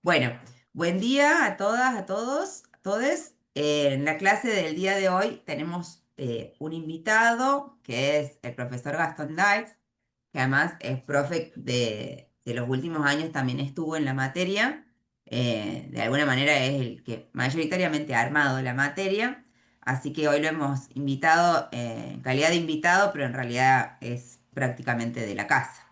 Bueno, buen día a todas, a todos, a todes. En la clase del día de hoy tenemos un invitado que es el profesor Gastón Dykes, que además es profe de los últimos años, también estuvo en la materia. De alguna manera es el que mayoritariamente ha armado la materia, así que hoy lo hemos invitado en calidad de invitado, pero en realidad es prácticamente de la casa.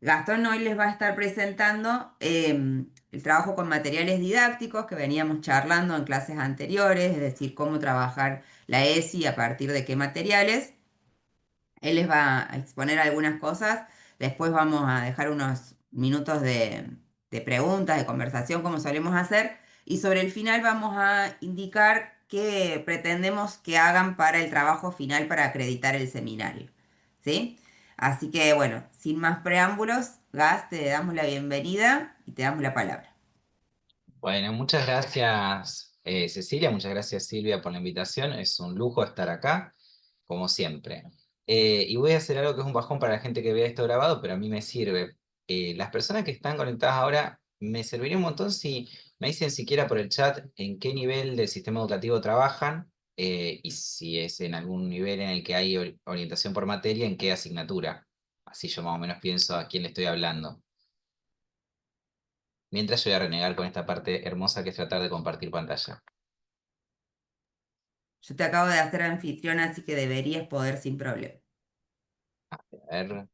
Gastón hoy les va a estar presentando el trabajo con materiales didácticos que veníamos charlando en clases anteriores, es decir, cómo trabajar la ESI a partir de qué materiales. Él les va a exponer algunas cosas, después vamos a dejar unos minutos de preguntas, de conversación, como solemos hacer, y sobre el final vamos a indicar qué pretendemos que hagan para el trabajo final para acreditar el seminario. ¿Sí? Así que bueno, sin más preámbulos, Gas, te damos la bienvenida y te damos la palabra. Bueno, muchas gracias Cecilia, muchas gracias Silvia por la invitación. Es un lujo estar acá, como siempre. Y voy a hacer algo que es un bajón para la gente que vea esto grabado, pero a mí me sirve. Las personas que están conectadas ahora, me serviría un montón si me dicen siquiera por el chat en qué nivel del sistema educativo trabajan y si es en algún nivel en el que hay orientación por materia, en qué asignatura. Así yo más o menos pienso a quién le estoy hablando. Mientras yo voy a renegar con esta parte hermosa que es tratar de compartir pantalla. Yo te acabo de hacer anfitriona, así que deberías poder sin problema. A ver,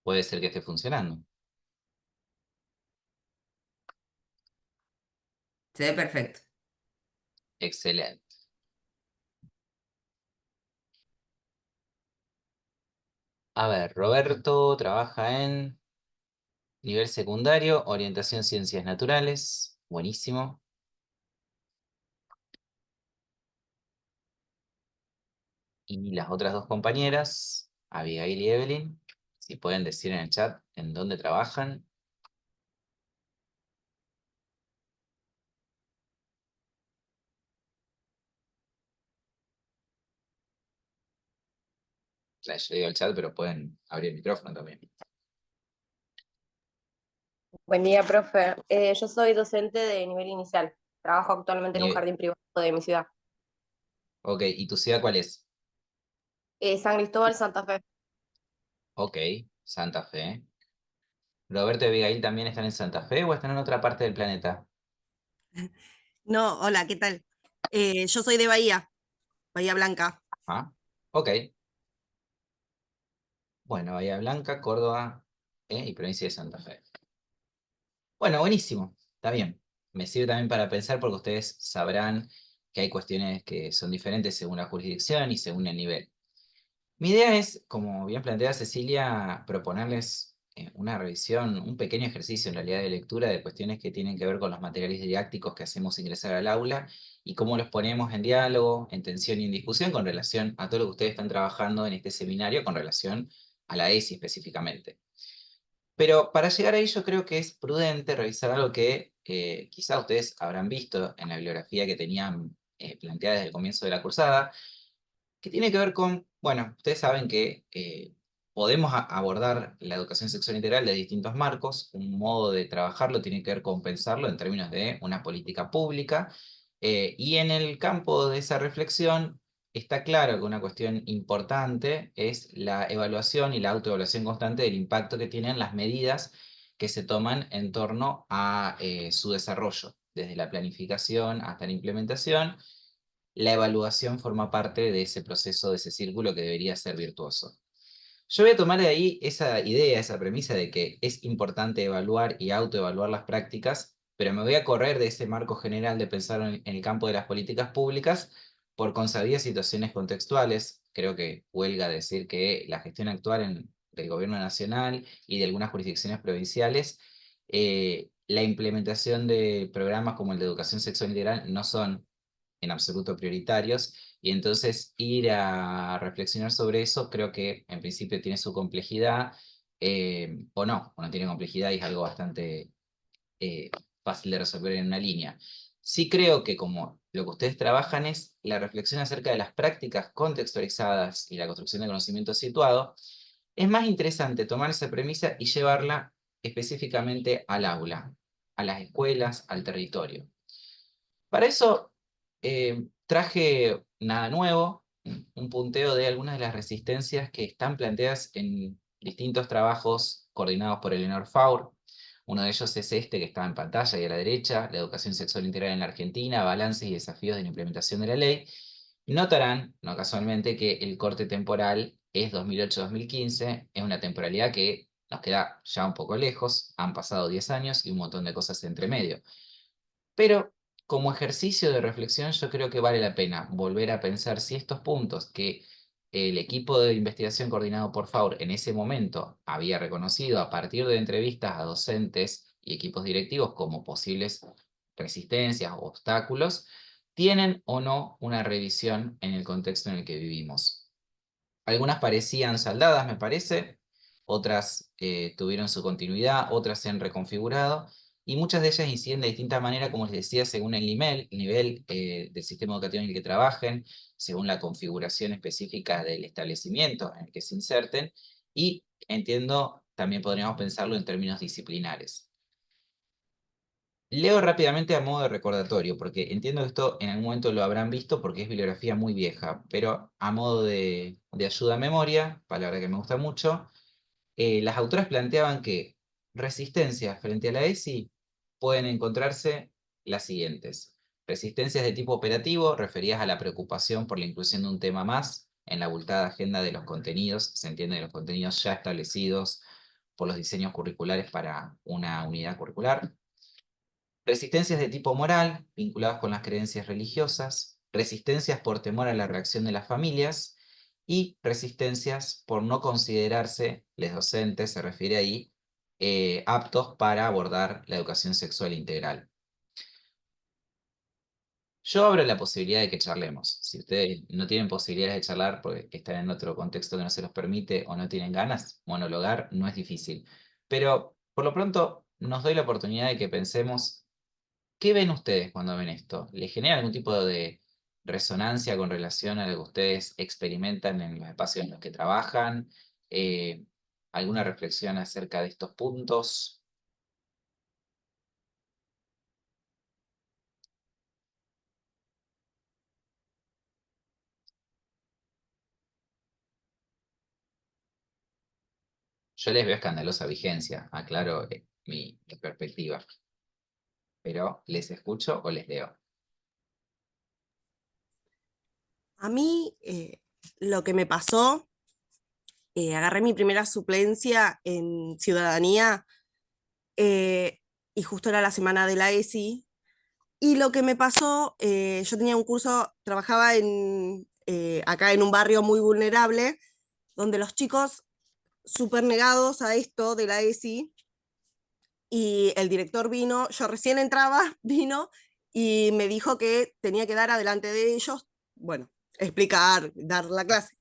puede ser que esté funcionando. Se ve perfecto. Excelente. A ver, Roberto trabaja en nivel secundario, orientación ciencias naturales. Buenísimo. Y las otras dos compañeras, Abigail y Evelyn, si pueden decir en el chat en dónde trabajan. O sea, yo digo el chat, pero pueden abrir el micrófono también. Buen día, profe. Yo soy docente de nivel inicial. Trabajo actualmente en un Ni- jardín privado de mi ciudad. Ok, ¿y tu ciudad cuál es? San Cristóbal, Santa Fe. Ok, Santa Fe. ¿Roberto y Abigail también están en Santa Fe o están en otra parte del planeta? No, hola, ¿qué tal? Yo soy de Bahía, Bahía Blanca. Ah, ok. Bueno, Bahía Blanca, Córdoba, y provincia de Santa Fe. Bueno, buenísimo, está bien. Me sirve también para pensar porque ustedes sabrán que hay cuestiones que son diferentes según la jurisdicción y según el nivel. Mi idea es, como bien plantea Cecilia, proponerles una revisión, un pequeño ejercicio en realidad de lectura de cuestiones que tienen que ver con los materiales didácticos que hacemos ingresar al aula y cómo los ponemos en diálogo, en tensión y en discusión con relación a todo lo que ustedes están trabajando en este seminario con relación a la ESI específicamente. Pero para llegar ahí yo creo que es prudente revisar algo que quizá ustedes habrán visto en la bibliografía que tenían planteada desde el comienzo de la cursada, que tiene que ver con, bueno, ustedes saben que podemos abordar la educación sexual integral de distintos marcos, un modo de trabajarlo tiene que ver con pensarlo en términos de una política pública, y en el campo de esa reflexión está claro que una cuestión importante es la evaluación y la autoevaluación constante del impacto que tienen las medidas que se toman en torno a su desarrollo, desde la planificación hasta la implementación. La evaluación forma parte de ese proceso, de ese círculo que debería ser virtuoso. Yo voy a tomar de ahí esa idea, esa premisa de que es importante evaluar y autoevaluar las prácticas, pero me voy a correr de ese marco general de pensar en el campo de las políticas públicas por consabidas situaciones contextuales. Creo que huelga decir que la gestión actual del gobierno nacional y de algunas jurisdicciones provinciales, la implementación de programas como el de educación sexual integral no son en absoluto prioritarios, y entonces ir a reflexionar sobre eso creo que en principio tiene su complejidad, o no tiene complejidad y es algo bastante fácil de resolver en una línea. Sí creo que como lo que ustedes trabajan es la reflexión acerca de las prácticas contextualizadas y la construcción de conocimiento situado, es más interesante tomar esa premisa y llevarla específicamente al aula, a las escuelas, al territorio. Para eso traje nada nuevo, un punteo de algunas de las resistencias que están planteadas en distintos trabajos coordinados por Eleanor Faur. Uno de ellos es este que está en pantalla y a la derecha, la educación sexual integral en la Argentina, balances y desafíos de la implementación de la ley. Notarán, no casualmente, que el corte temporal es 2008-2015, es una temporalidad que nos queda ya un poco lejos, han pasado 10 años y un montón de cosas entre medio. Pero como ejercicio de reflexión yo creo que vale la pena volver a pensar si estos puntos que el equipo de investigación coordinado por FAUR en ese momento había reconocido a partir de entrevistas a docentes y equipos directivos como posibles resistencias o obstáculos, tienen o no una revisión en el contexto en el que vivimos. Algunas parecían saldadas, me parece, otras tuvieron su continuidad, otras se han reconfigurado, y muchas de ellas inciden de distinta manera, como les decía, según el nivel del sistema educativo en el que trabajen, según la configuración específica del establecimiento en el que se inserten, y entiendo, también podríamos pensarlo en términos disciplinares. Leo rápidamente a modo de recordatorio, porque entiendo que esto en algún momento lo habrán visto porque es bibliografía muy vieja, pero a modo de ayuda a memoria, palabra que me gusta mucho, las autoras planteaban que resistencias frente a la ESI pueden encontrarse las siguientes. Resistencias de tipo operativo, referidas a la preocupación por la inclusión de un tema más en la abultada agenda de los contenidos, se entiende de los contenidos ya establecidos por los diseños curriculares para una unidad curricular. Resistencias de tipo moral, vinculadas con las creencias religiosas, resistencias por temor a la reacción de las familias y resistencias por no considerarse, les docentes, se refiere ahí, aptos para abordar la educación sexual integral. Yo abro la posibilidad de que charlemos. Si ustedes no tienen posibilidades de charlar porque están en otro contexto que no se los permite o no tienen ganas, monologar no es difícil. Pero por lo pronto nos doy la oportunidad de que pensemos. ¿Qué ven ustedes cuando ven esto? ¿Les genera algún tipo de resonancia con relación a lo que ustedes experimentan en los espacios en los que trabajan? Eh, ¿Alguna reflexión acerca de estos puntos? Yo les veo escandalosa vigencia, aclaro mi perspectiva, pero ¿les escucho o les leo? A mí lo que me pasó, agarré mi primera suplencia en Ciudadanía eh, y justo era la semana de la ESI. Y lo que me pasó, yo tenía un curso, trabajaba acá en un barrio muy vulnerable, donde los chicos súper negados a esto de la ESI, y el director vino, yo recién entraba, vino y me dijo que tenía que dar adelante de ellos, bueno, explicar, dar la clase.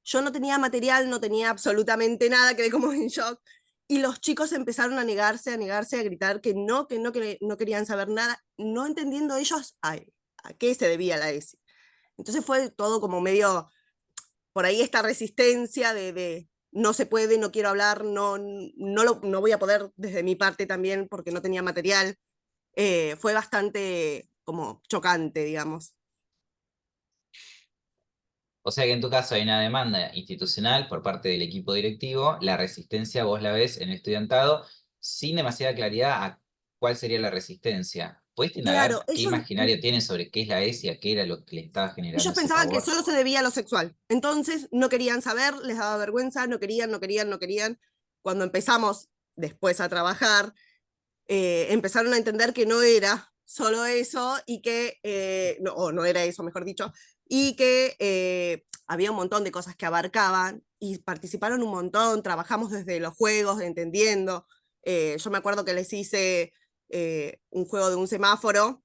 Yo no tenía material, no tenía absolutamente nada, quedé como en shock. Y los chicos empezaron a negarse, a gritar que no querían saber nada, no entendiendo ellos a qué se debía la ESI. Entonces fue todo como medio, por ahí esta resistencia de no se puede, no quiero hablar, no voy a poder desde mi parte también porque no tenía material. Fue bastante como chocante, digamos. O sea que en tu caso hay una demanda institucional por parte del equipo directivo, la resistencia vos la ves en el estudiantado sin demasiada claridad a cuál sería la resistencia. ¿Puedes Claro, indagar qué imaginario tienen sobre qué es la ESI, a qué era lo que le estaba generando ellos ese pensaban que pavor? solo se debía a lo sexual. Entonces no querían saber, les daba vergüenza, no querían, no querían, no querían. Cuando empezamos después a trabajar, empezaron a entender que no era solo eso y que, no, o no era eso, mejor dicho, y que había un montón de cosas que abarcaban y participaron un montón, trabajamos desde los juegos, entendiendo. Yo me acuerdo que les hice un juego de un semáforo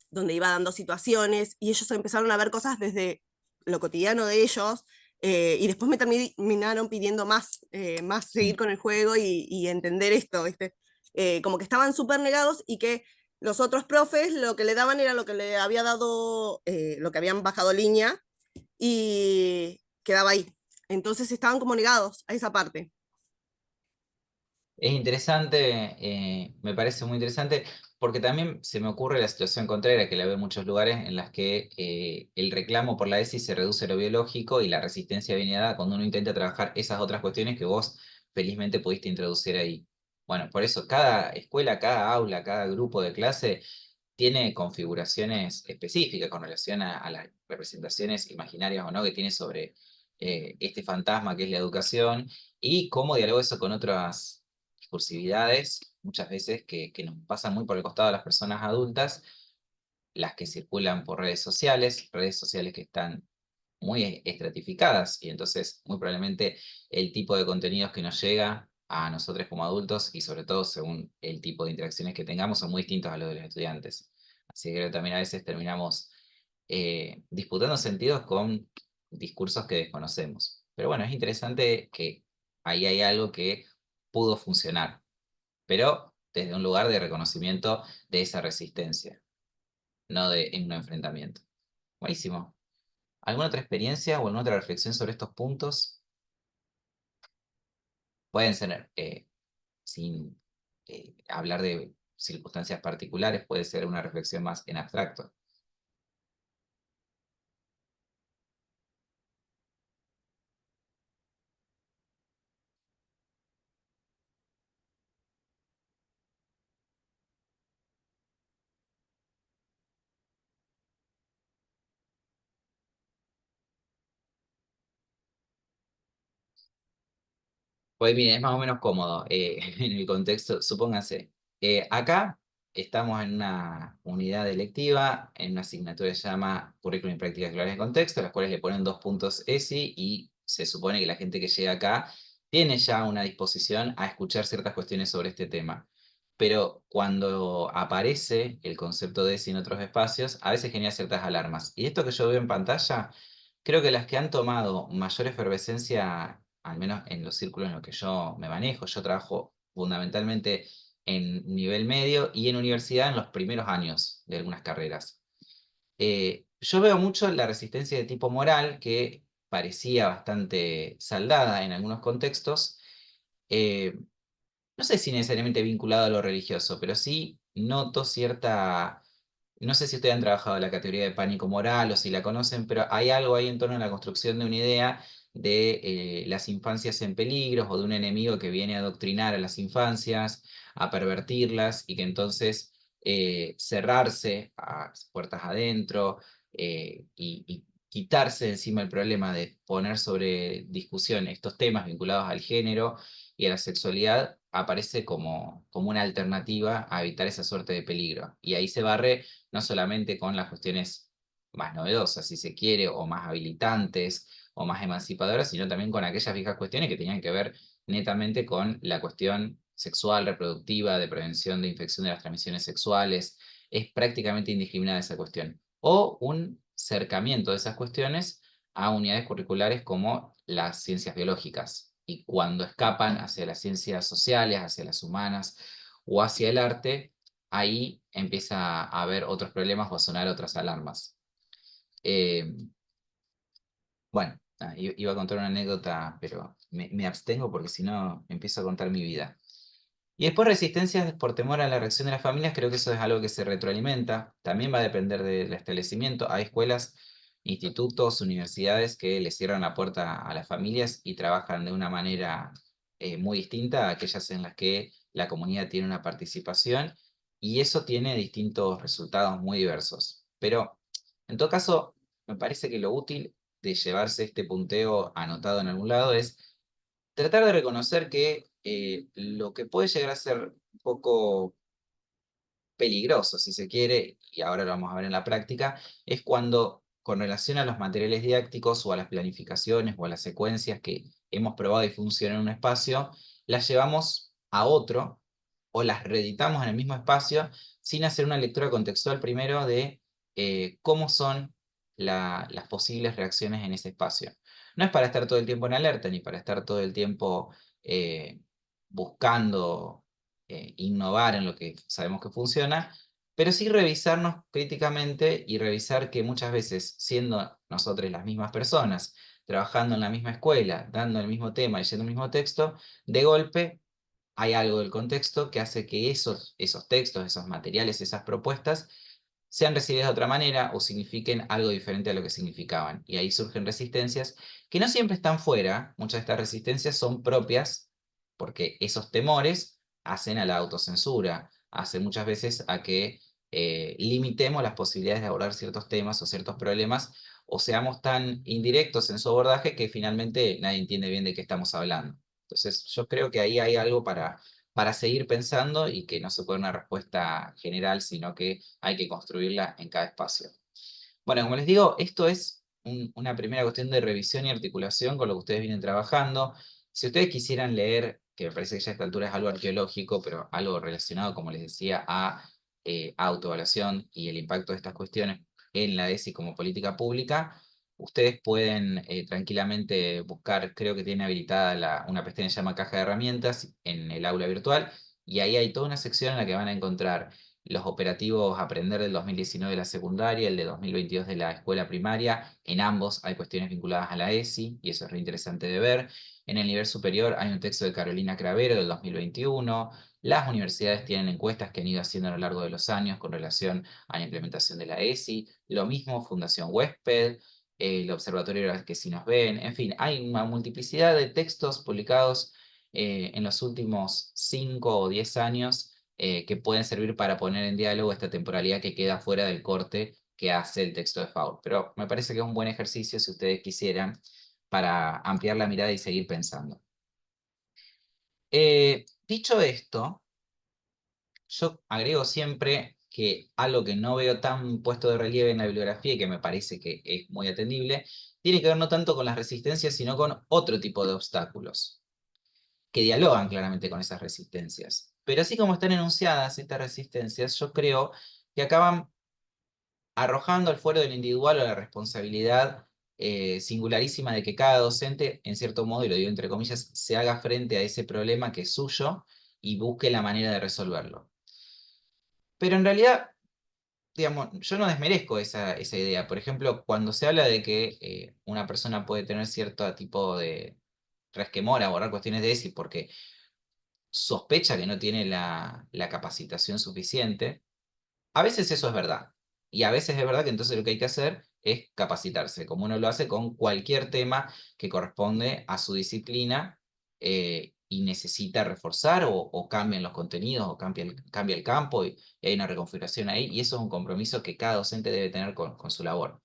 donde iba dando situaciones y ellos empezaron a ver cosas desde lo cotidiano de ellos y después me terminaron pidiendo más seguir con el juego y entender esto, ¿viste? Como que estaban súper negados y que Los otros profes lo que le daban era lo que le había dado, lo que habían bajado línea y quedaba ahí. Entonces estaban como negados a esa parte. Es interesante, me parece muy interesante, porque también se me ocurre la situación contraria, que la veo en muchos lugares, en las que el reclamo por la ESI se reduce a lo biológico y la resistencia viene dada cuando uno intenta trabajar esas otras cuestiones que vos felizmente pudiste introducir ahí. Bueno, por eso cada escuela, cada aula, cada grupo de clase tiene configuraciones específicas con relación a las representaciones imaginarias o no que tiene sobre este fantasma que es la educación y cómo dialoga eso con otras discursividades, muchas veces que nos pasan muy por el costado de las personas adultas, las que circulan por redes sociales que están muy estratificadas y entonces muy probablemente el tipo de contenidos que nos llega a nosotros como adultos y sobre todo según el tipo de interacciones que tengamos son muy distintos a los de los estudiantes. Así que también a veces terminamos disputando sentidos con discursos que desconocemos. Pero bueno, es interesante que ahí hay algo que pudo funcionar, pero desde un lugar de reconocimiento de esa resistencia, no de en un enfrentamiento. Buenísimo. ¿Alguna otra experiencia o alguna otra reflexión sobre estos puntos? Pueden ser sin hablar de circunstancias particulares, puede ser una reflexión más en abstracto. Pues mire, es más o menos cómodo en el contexto. Supóngase, acá estamos en una unidad electiva, en una asignatura que se llama Currículum y Prácticas Escolares de Contexto, las cuales le ponen 2 puntos ESI y se supone que la gente que llega acá tiene ya una disposición a escuchar ciertas cuestiones sobre este tema. Pero cuando aparece el concepto de ESI en otros espacios, a veces genera ciertas alarmas. Y esto que yo veo en pantalla, creo que las que han tomado mayor efervescencia, al menos en los círculos en los que yo me manejo, yo trabajo fundamentalmente en nivel medio y en universidad en los primeros años de algunas carreras. Yo veo mucho la resistencia de tipo moral, que parecía bastante saldada en algunos contextos, eh, no sé si necesariamente vinculado a lo religioso, pero sí noto cierta, no sé si ustedes han trabajado la categoría de pánico moral o si la conocen, pero hay algo ahí en torno a la construcción de una idea de las infancias en peligro o de un enemigo que viene a adoctrinar a las infancias, a pervertirlas y que entonces cerrarse a puertas adentro y quitarse de encima el problema de poner sobre discusión estos temas vinculados al género y a la sexualidad aparece como una alternativa a evitar esa suerte de peligro. Y ahí se barre no solamente con las cuestiones más novedosas, si se quiere, o más habilitantes, o más emancipadoras, sino también con aquellas viejas cuestiones que tenían que ver netamente con la cuestión sexual, reproductiva, de prevención de infección de las transmisiones sexuales. Es prácticamente indiscriminada esa cuestión. O un cercamiento de esas cuestiones a unidades curriculares como las ciencias biológicas. Y cuando escapan hacia las ciencias sociales, hacia las humanas o hacia el arte, ahí empieza a haber otros problemas o a sonar otras alarmas. Eh, bueno, iba a contar una anécdota, pero me abstengo porque si no empiezo a contar mi vida. Y después resistencias por temor a la reacción de las familias, creo que eso es algo que se retroalimenta. También va a depender del establecimiento. Hay escuelas, institutos, universidades que le cierran la puerta a las familias y trabajan de una manera muy distinta a aquellas en las que la comunidad tiene una participación y eso tiene distintos resultados muy diversos. Pero en todo caso, me parece que lo útil de llevarse este punteo anotado en algún lado es tratar de reconocer que lo que puede llegar a ser un poco peligroso, si se quiere, y ahora lo vamos a ver en la práctica, es cuando con relación a los materiales didácticos o a las planificaciones o a las secuencias que hemos probado y funcionan en un espacio, las llevamos a otro o las reeditamos en el mismo espacio sin hacer una lectura contextual primero de cómo son las posibles reacciones en ese espacio. No es para estar todo el tiempo en alerta ni para estar todo el tiempo buscando innovar en lo que sabemos que funciona, pero sí revisarnos críticamente y revisar que muchas veces, siendo nosotros las mismas personas, trabajando en la misma escuela, dando el mismo tema, leyendo el mismo texto, de golpe hay algo del contexto que hace que esos textos, esos materiales, esas propuestas, sean recibidas de otra manera o signifiquen algo diferente a lo que significaban. Y ahí surgen resistencias que no siempre están fuera, muchas de estas resistencias son propias, porque esos temores hacen a la autocensura, hacen muchas veces a que limitemos las posibilidades de abordar ciertos temas o ciertos problemas, o seamos tan indirectos en su abordaje que finalmente nadie entiende bien de qué estamos hablando. Entonces, yo creo que ahí hay algo para seguir pensando y que no se puede una respuesta general, sino que hay que construirla en cada espacio. Bueno, como les digo, esto es una primera cuestión de revisión y articulación con lo que ustedes vienen trabajando. Si ustedes quisieran leer, que me parece que ya a esta altura es algo arqueológico, pero algo relacionado, como les decía, a autoevaluación y el impacto de estas cuestiones en la ESI como política pública, ustedes pueden tranquilamente buscar, creo que tiene habilitada una pestaña que se llama Caja de Herramientas en el aula virtual, y ahí hay toda una sección en la que van a encontrar los operativos Aprender del 2019 de la secundaria, el de 2022 de la escuela primaria. En ambos hay cuestiones vinculadas a la ESI, y eso es re interesante de ver. En el nivel superior hay un texto de Carolina Cravero del 2021. Las universidades tienen encuestas que han ido haciendo a lo largo de los años con relación a la implementación de la ESI. Lo mismo Fundación Huésped, el Observatorio de que si nos ven. En fin, hay una multiplicidad de textos publicados en los últimos 5 o 10 años que pueden servir para poner en diálogo esta temporalidad que queda fuera del corte que hace el texto de FAO. Pero me parece que es un buen ejercicio si ustedes quisieran para ampliar la mirada y seguir pensando. Dicho esto, yo agrego siempre que algo que no veo tan puesto de relieve en la bibliografía y que me parece que es muy atendible, tiene que ver no tanto con las resistencias, sino con otro tipo de obstáculos, que dialogan claramente con esas resistencias. Pero así como están enunciadas estas resistencias, yo creo que acaban arrojando al fuero del individual o la responsabilidad singularísima de que cada docente, en cierto modo, y lo digo entre comillas, se haga frente a ese problema que es suyo y busque la manera de resolverlo. Pero en realidad, digamos, yo no desmerezco esa idea. Por ejemplo, cuando se habla de que una persona puede tener cierto tipo de resquemor a abordar cuestiones de ESI porque sospecha que no tiene la capacitación suficiente, a veces eso es verdad. Y a veces es verdad que entonces lo que hay que hacer es capacitarse, como uno lo hace con cualquier tema que corresponde a su disciplina y necesita reforzar o cambian los contenidos o cambia el campo y hay una reconfiguración ahí. Y eso es un compromiso que cada docente debe tener con su labor.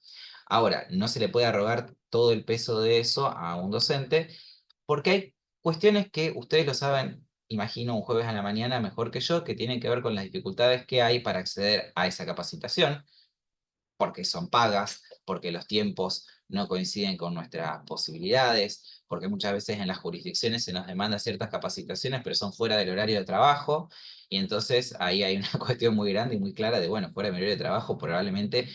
Ahora, no se le puede arrogar todo el peso de eso a un docente porque hay cuestiones que ustedes lo saben, imagino un jueves a la mañana mejor que yo, que tienen que ver con las dificultades que hay para acceder a esa capacitación, porque son pagas, porque los tiempos no coinciden con nuestras posibilidades, porque muchas veces en las jurisdicciones se nos demanda ciertas capacitaciones, pero son fuera del horario de trabajo, y entonces ahí hay una cuestión muy grande y muy clara de, bueno, fuera de mi horario de trabajo probablemente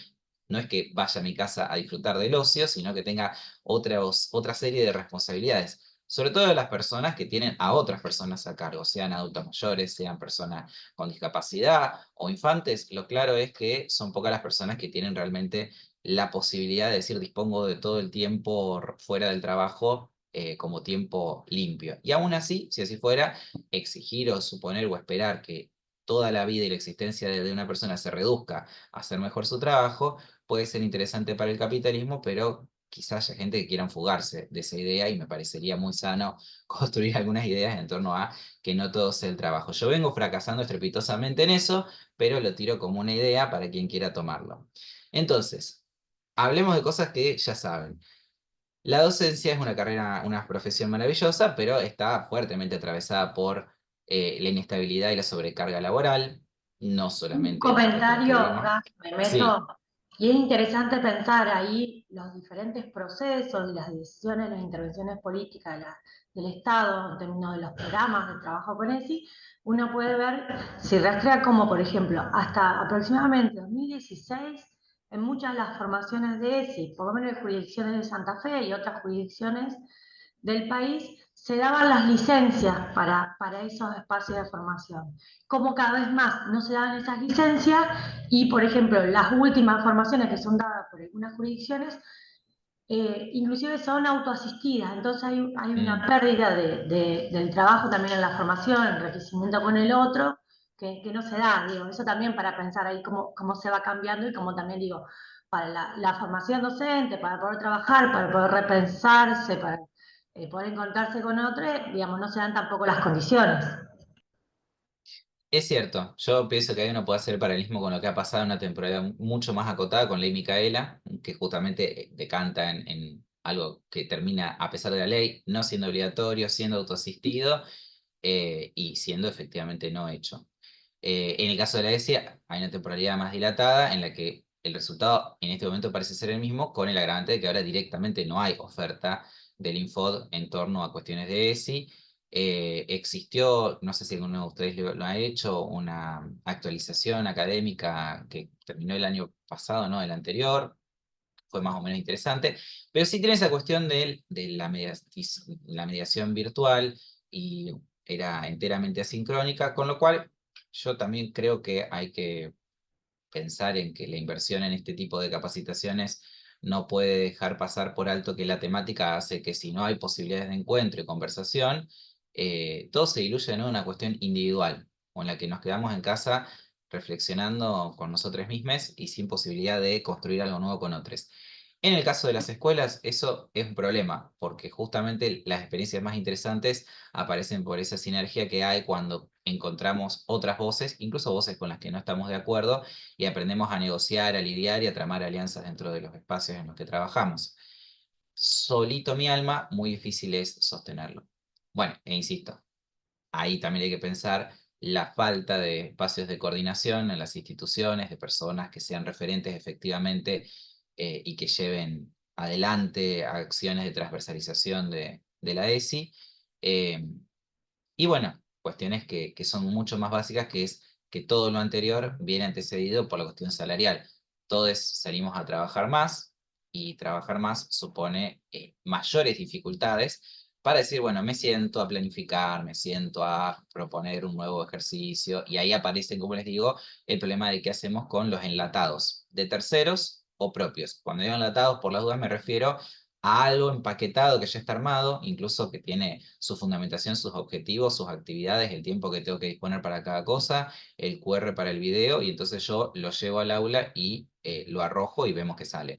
no es que vaya a mi casa a disfrutar del ocio, sino que tenga otra serie de responsabilidades. Sobre todo de las personas que tienen a otras personas a cargo, sean adultos mayores, sean personas con discapacidad o infantes. Lo claro es que son pocas las personas que tienen realmente la posibilidad de decir dispongo de todo el tiempo fuera del trabajo como tiempo limpio. Y aún así, si así fuera, exigir o suponer o esperar que toda la vida y la existencia de una persona se reduzca a hacer mejor su trabajo, puede ser interesante para el capitalismo, pero quizás haya gente que quieran fugarse de esa idea y me parecería muy sano construir algunas ideas en torno a que no todo sea el trabajo. Yo vengo fracasando estrepitosamente en eso, pero lo tiro como una idea para quien quiera tomarlo. Entonces, hablemos de cosas que ya saben. La docencia es una carrera, una profesión maravillosa, pero está fuertemente atravesada por la inestabilidad y la sobrecarga laboral, no Un solamente en el ámbito del comentario, turismo. Gas, me Sí, meto, y es interesante pensar ahí los diferentes procesos y las decisiones, las intervenciones políticas del Estado en términos de los programas de trabajo con ESI. Uno puede ver si rastrea como, por ejemplo, hasta aproximadamente 2016, en muchas de las formaciones de ESI, por lo menos en jurisdicciones de Santa Fe y otras jurisdicciones del país, se daban las licencias para esos espacios de formación. Como cada vez más no se daban esas licencias y, por ejemplo, las últimas formaciones que son dadas por algunas jurisdicciones, inclusive son autoasistidas, entonces hay una pérdida del trabajo también en la formación, el enriquecimiento con el otro, que no se da, digo, eso también para pensar ahí cómo se va cambiando y cómo también digo, para la formación docente, para poder trabajar, para poder repensarse, para poder encontrarse con otros, digamos, no se dan tampoco las condiciones. Es cierto, yo pienso que ahí uno puede hacer paralelismo con lo que ha pasado en una temporada mucho más acotada con Ley Micaela, que justamente decanta en algo que termina, a pesar de la ley, no siendo obligatorio, siendo autoasistido y siendo efectivamente no hecho. En el caso de la ESI hay una temporalidad más dilatada en la que el resultado en este momento parece ser el mismo, con el agravante de que ahora directamente no hay oferta del Infod en torno a cuestiones de ESI. Existió, no sé si alguno de ustedes lo ha hecho, una actualización académica que terminó el año pasado, no el anterior, fue más o menos interesante, pero sí tiene esa cuestión de la mediación virtual y era enteramente asincrónica, con lo cual yo también creo que hay que pensar en que la inversión en este tipo de capacitaciones no puede dejar pasar por alto que la temática hace que si no hay posibilidades de encuentro y conversación, todo se diluye en una cuestión individual, con la que nos quedamos en casa reflexionando con nosotros mismos y sin posibilidad de construir algo nuevo con otros. En el caso de las escuelas, eso es un problema, porque justamente las experiencias más interesantes aparecen por esa sinergia que hay cuando encontramos otras voces, incluso voces con las que no estamos de acuerdo, y aprendemos a negociar, a lidiar y a tramar alianzas dentro de los espacios en los que trabajamos. Solito mi alma, muy difícil es sostenerlo. Bueno, e insisto, ahí también hay que pensar la falta de espacios de coordinación en las instituciones, de personas que sean referentes efectivamente y que lleven adelante acciones de transversalización de la ESI. Eh, y bueno, cuestiones que son mucho más básicas, que es que todo lo anterior viene antecedido por la cuestión salarial. Todos salimos a trabajar más y trabajar más supone mayores dificultades para decir, bueno, me siento a planificar, me siento a proponer un nuevo ejercicio y ahí aparece, como les digo, el problema de qué hacemos con los enlatados de terceros o propios. Cuando digo enlatados, por las dudas me refiero a algo empaquetado que ya está armado, incluso que tiene su fundamentación, sus objetivos, sus actividades, el tiempo que tengo que disponer para cada cosa, el QR para el video, y entonces yo lo llevo al aula y lo arrojo y vemos que sale.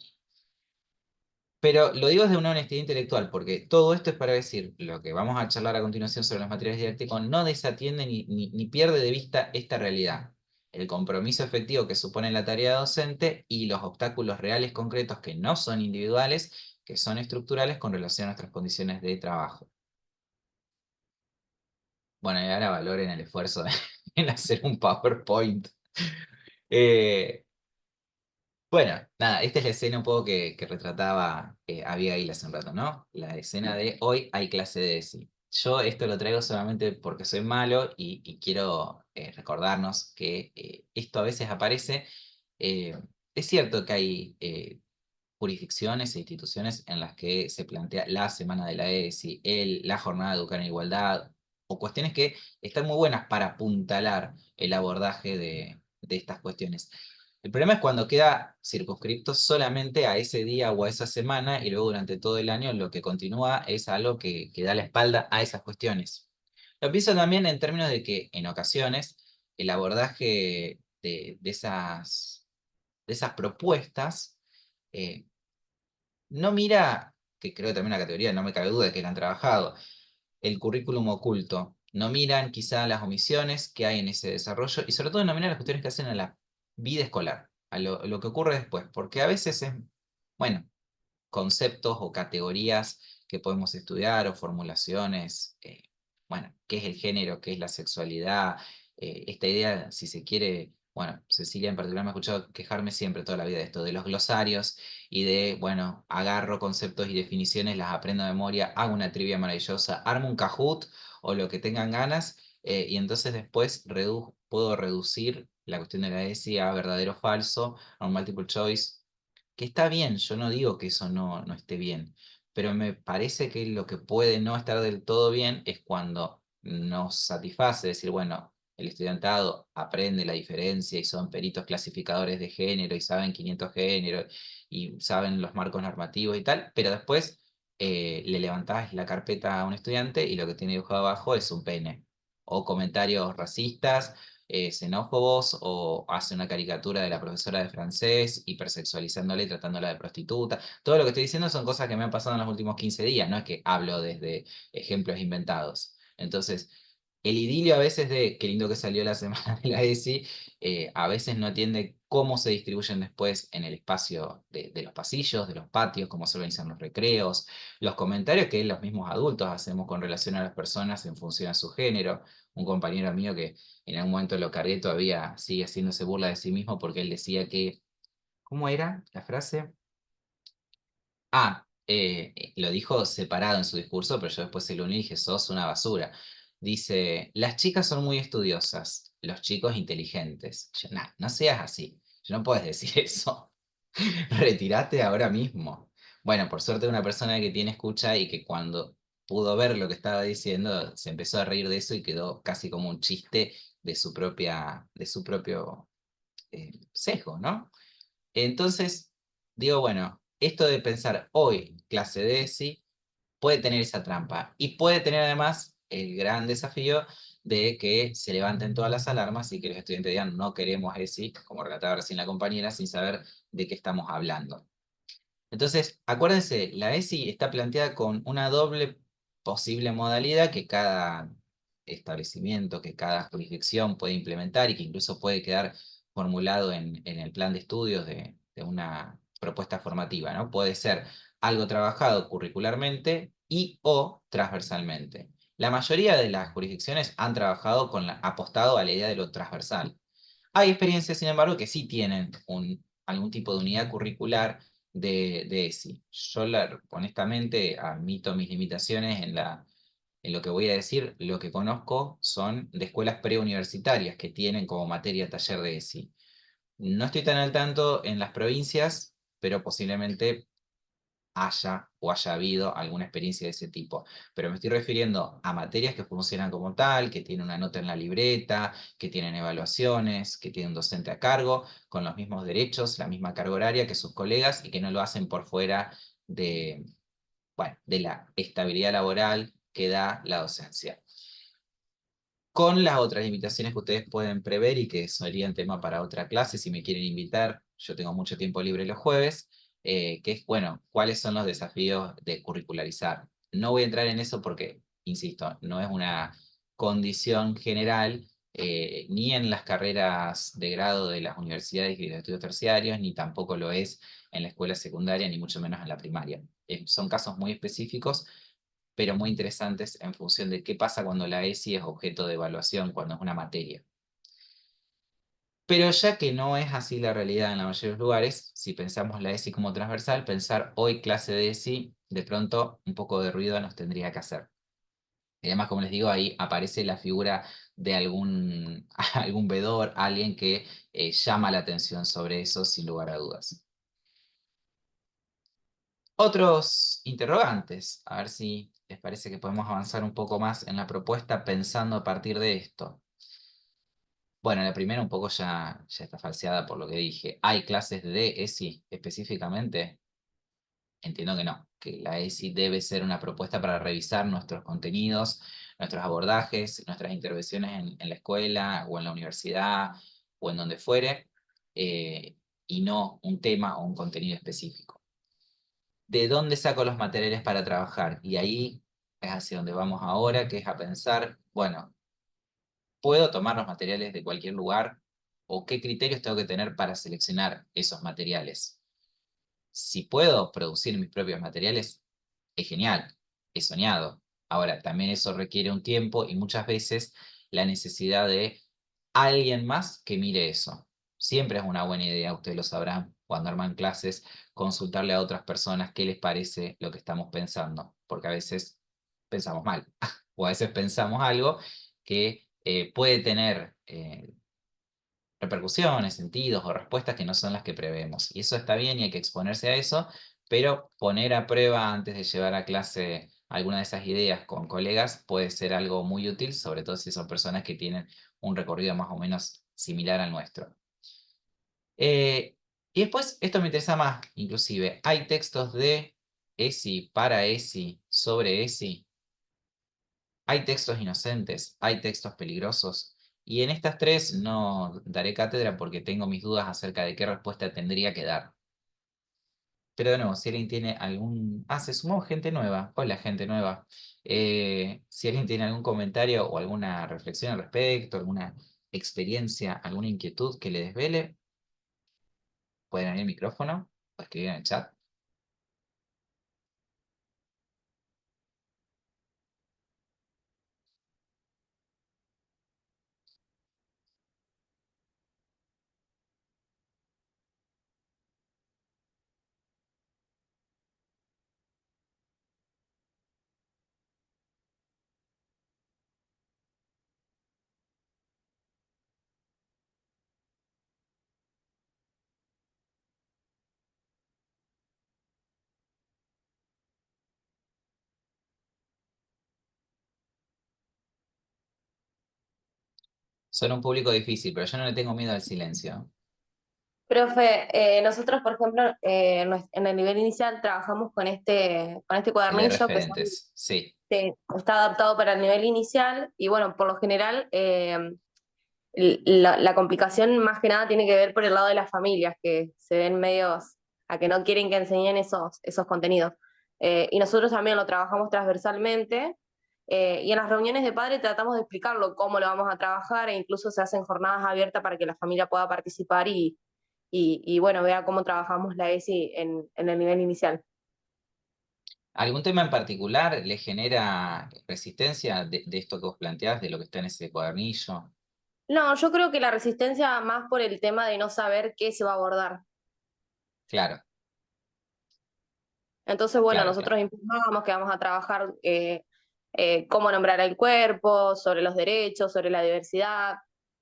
Pero lo digo desde una honestidad intelectual, porque todo esto es para decir, lo que vamos a charlar a continuación sobre los materiales didácticos no desatiende ni pierde de vista esta realidad. El compromiso efectivo que supone la tarea docente y los obstáculos reales concretos que no son individuales, que son estructurales con relación a nuestras condiciones de trabajo. Bueno, y ahora valoren el esfuerzo en hacer un PowerPoint. Eh, Bueno, nada, esta es la escena un poco que retrataba Abigail hace un rato, ¿no? La escena de hoy hay clase de ESI. Yo esto lo traigo solamente porque soy malo y quiero recordarnos que esto a veces aparece. Eh, es cierto que hay jurisdicciones e instituciones en las que se plantea la semana de la ESI, la jornada de educar en igualdad, o cuestiones que están muy buenas para apuntalar el abordaje de estas cuestiones. El problema es cuando queda circunscripto solamente a ese día o a esa semana y luego durante todo el año lo que continúa es algo que da la espalda a esas cuestiones. Lo pienso también en términos de que en ocasiones el abordaje de esas propuestas eh, no mira, que creo que también la categoría, no me cabe duda de que la han trabajado, el currículum oculto. No miran quizá las omisiones que hay en ese desarrollo y sobre todo no miran las cuestiones que hacen a la vida escolar, a lo que ocurre después, porque a veces es, bueno, conceptos o categorías que podemos estudiar o formulaciones, bueno, qué es el género, qué es la sexualidad, esta idea, si se quiere, bueno, Cecilia en particular me ha escuchado quejarme siempre toda la vida de esto, de los glosarios y de, bueno, agarro conceptos y definiciones, las aprendo de memoria, hago una trivia maravillosa, armo un Kahoot o lo que tengan ganas, y entonces después puedo reducir la cuestión de la ESI a verdadero o falso, a un multiple choice, que está bien, yo no digo que eso no esté bien, pero me parece que lo que puede no estar del todo bien es cuando nos satisface decir, bueno, el estudiantado aprende la diferencia y son peritos clasificadores de género y saben 500 géneros y saben los marcos normativos y tal, pero después le levantás la carpeta a un estudiante y lo que tiene dibujado abajo es un pene o comentarios racistas, xenófobos, o hace una caricatura de la profesora de francés, hipersexualizándola y tratándola de prostituta. Todo lo que estoy diciendo son cosas que me han pasado en los últimos 15 días, no es que hablo desde ejemplos inventados. Entonces, el idilio a veces de qué lindo que salió la semana de la ESI, a veces no atiende cómo se distribuyen después en el espacio de los pasillos, de los patios, cómo se organizan los recreos, los comentarios que los mismos adultos hacemos con relación a las personas en función a su género. Un compañero mío que en algún momento lo cargué todavía sigue haciéndose burla de sí mismo porque él decía que, ¿cómo era la frase? Lo dijo separado en su discurso, pero yo después se lo uní y dije, sos una basura. Dice, las chicas son muy estudiosas, los chicos inteligentes. Yo, "Nah, no seas así, yo no puedes decir eso. Retírate ahora mismo". Bueno, por suerte una persona que tiene escucha y que cuando pudo ver lo que estaba diciendo, se empezó a reír de eso y quedó casi como un chiste de su propio sesgo, ¿no? Entonces, digo, bueno, esto de pensar hoy clase de ESI puede tener esa trampa y puede tener además el gran desafío de que se levanten todas las alarmas y que los estudiantes digan no queremos ESI, como relataba recién la compañera, sin saber de qué estamos hablando. Entonces, acuérdense, la ESI está planteada con una doble posible modalidad que cada establecimiento, que cada jurisdicción puede implementar y que incluso puede quedar formulado en el plan de estudios de una propuesta formativa, ¿no? Puede ser algo trabajado curricularmente y o transversalmente. La mayoría de las jurisdicciones han trabajado apostado a la idea de lo transversal. Hay experiencias, sin embargo, que sí tienen algún tipo de unidad curricular de ESI. Yo, honestamente, admito mis limitaciones en lo que voy a decir. Lo que conozco son de escuelas preuniversitarias que tienen como materia taller de ESI. No estoy tan al tanto en las provincias, pero posiblemente haya habido alguna experiencia de ese tipo. Pero me estoy refiriendo a materias que funcionan como tal, que tienen una nota en la libreta, que tienen evaluaciones, que tienen un docente a cargo, con los mismos derechos, la misma carga horaria que sus colegas y que no lo hacen por fuera de, bueno, de la estabilidad laboral que da la docencia. Con las otras limitaciones que ustedes pueden prever y que serían tema para otra clase, si me quieren invitar, yo tengo mucho tiempo libre los jueves, que es, bueno, ¿cuáles son los desafíos de curricularizar? No voy a entrar en eso porque, insisto, no es una condición general, ni en las carreras de grado de las universidades y de estudios terciarios, ni tampoco lo es en la escuela secundaria, ni mucho menos en la primaria. Son casos muy específicos pero muy interesantes en función de qué pasa cuando la ESI es objeto de evaluación, cuando es una materia. Pero ya que no es así la realidad en la mayoría de los lugares, si pensamos la ESI como transversal, pensar hoy clase de ESI, de pronto un poco de ruido nos tendría que hacer. Y además, como les digo, ahí aparece la figura de algún vedor, alguien que llama la atención sobre eso sin lugar a dudas. Otros interrogantes, a ver si les parece que podemos avanzar un poco más en la propuesta pensando a partir de esto. Bueno, la primera un poco ya está falseada por lo que dije. ¿Hay clases de ESI específicamente? Entiendo que no, que la ESI debe ser una propuesta para revisar nuestros contenidos, nuestros abordajes, nuestras intervenciones en la escuela o en la universidad o en donde fuere, y no un tema o un contenido específico. ¿De dónde saco los materiales para trabajar? Y ahí es hacia donde vamos ahora, que es a pensar, bueno, ¿puedo tomar los materiales de cualquier lugar? ¿O qué criterios tengo que tener para seleccionar esos materiales? Si puedo producir mis propios materiales, es genial, he soñado. Ahora, también eso requiere un tiempo y muchas veces la necesidad de alguien más que mire eso. Siempre es una buena idea, ustedes lo sabrán, cuando arman clases, consultarle a otras personas qué les parece lo que estamos pensando, porque a veces pensamos mal, o a veces pensamos algo que puede tener repercusiones, sentidos o respuestas que no son las que prevemos. Y eso está bien y hay que exponerse a eso, pero poner a prueba antes de llevar a clase alguna de esas ideas con colegas puede ser algo muy útil, sobre todo si son personas que tienen un recorrido más o menos similar al nuestro. Y después, esto me interesa más, inclusive, hay textos de ESI, para ESI, sobre ESI, hay textos inocentes, hay textos peligrosos, y en estas tres no daré cátedra porque tengo mis dudas acerca de qué respuesta tendría que dar. Pero de nuevo, si alguien tiene algún... Ah, se sumó gente nueva. Hola, gente nueva. Si alguien tiene algún comentario o alguna reflexión al respecto, alguna experiencia, alguna inquietud que le desvele, pueden abrir el micrófono o escribir en el chat. Son un público difícil, pero yo no le tengo miedo al silencio. Profe, nosotros, por ejemplo, en el nivel inicial trabajamos con este El de cuadernillo referentes, sí. está adaptado para el nivel inicial y bueno, por lo general la complicación más que nada tiene que ver por el lado de las familias que se ven medios a que no quieren que enseñen esos contenidos. Y nosotros también lo trabajamos transversalmente y en las reuniones de padres tratamos de explicarlo cómo lo vamos a trabajar e incluso se hacen jornadas abiertas para que la familia pueda participar y bueno, vea cómo trabajamos la ESI en el nivel inicial. ¿Algún tema en particular le genera resistencia de esto que vos planteás, de lo que está en ese cuadernillo? No, yo creo que la resistencia más por el tema de no saber qué se va a abordar. Claro, Entonces, bueno, claro, claro. nosotros informamos que vamos a trabajar cómo nombrar el cuerpo, sobre los derechos, sobre la diversidad,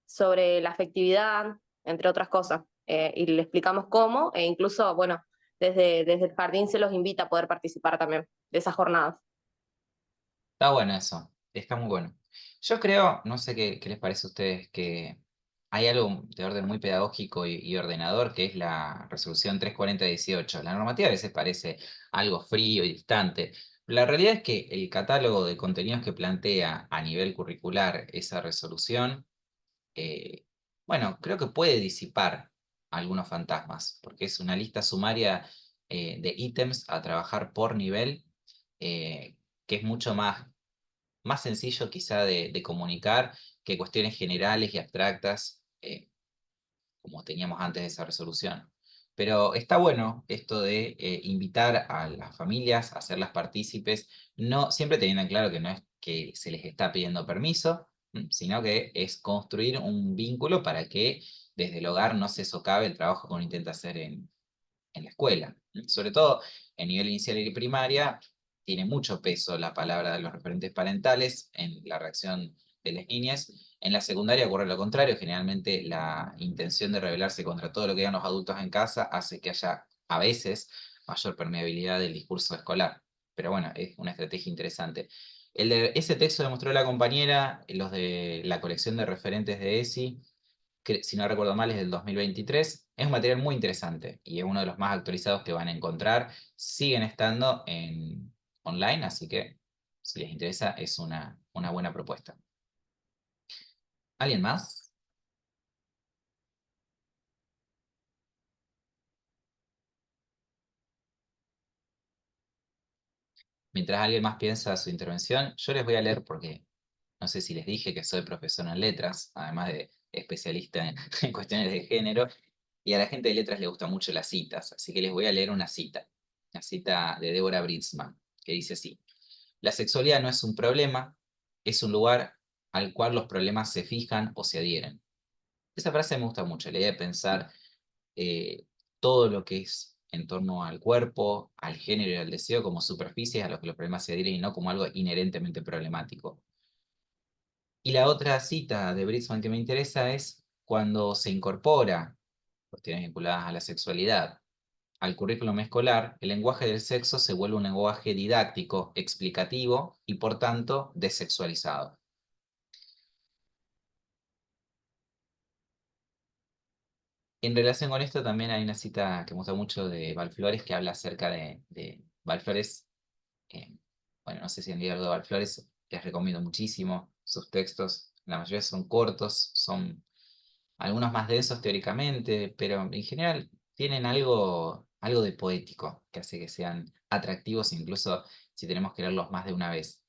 sobre la afectividad, entre otras cosas. Y le explicamos cómo, e incluso, bueno, desde el jardín se los invita a poder participar también de esas jornadas. Está bueno eso, está muy bueno. Yo creo, no sé qué les parece a ustedes, que hay algo de orden muy pedagógico y ordenador, que es la resolución 34018. La normativa a veces parece algo frío y distante. La realidad es que el catálogo de contenidos que plantea a nivel curricular esa resolución, eh, bueno, creo que puede disipar algunos fantasmas, porque es una lista sumaria de ítems a trabajar por nivel, que es mucho más sencillo quizá de comunicar que cuestiones generales y abstractas, como teníamos antes de esa resolución. Pero está bueno esto de invitar a las familias a hacerlas partícipes, no, siempre teniendo en claro que no es que se les está pidiendo permiso, sino que es construir un vínculo para que desde el hogar no se socave el trabajo que uno intenta hacer en la escuela. Sobre todo en nivel inicial y primaria, tiene mucho peso la palabra de los referentes parentales en la reacción de las niñas. En la secundaria ocurre lo contrario, generalmente la intención de rebelarse contra todo lo que digan los adultos en casa hace que haya a veces mayor permeabilidad del discurso escolar. Pero bueno, es una estrategia interesante. Ese texto demostró la compañera, los de la colección de referentes de ESI, que si no recuerdo mal es del 2023, es un material muy interesante y es uno de los más actualizados que van a encontrar. Siguen estando en online, así que si les interesa es una buena propuesta. ¿Alguien más? Mientras alguien más piensa su intervención, yo les voy a leer porque no sé si les dije que soy profesor en letras, además de especialista en cuestiones de género, y a la gente de letras le gustan mucho las citas, así que les voy a leer una cita de Deborah Britzman, que dice así: la sexualidad no es un problema, es un lugar al cual los problemas se fijan o se adhieren. Esa frase me gusta mucho, la idea de pensar eh, todo lo que es en torno al cuerpo, al género y al deseo como superficies a los que los problemas se adhieren y no como algo inherentemente problemático. Y la otra cita de Britzman que me interesa es cuando se incorpora cuestiones vinculadas a la sexualidad al currículum escolar, el lenguaje del sexo se vuelve un lenguaje didáctico, explicativo y por tanto desexualizado. En relación con esto también hay una cita que me gusta mucho de Valflores que habla acerca de Valflores. Bueno, no sé si han leído algo de Valflores, les recomiendo muchísimo sus textos. La mayoría son cortos, son algunos más densos teóricamente, pero en general tienen algo de poético que hace que sean atractivos, incluso si tenemos que leerlos más de una vez.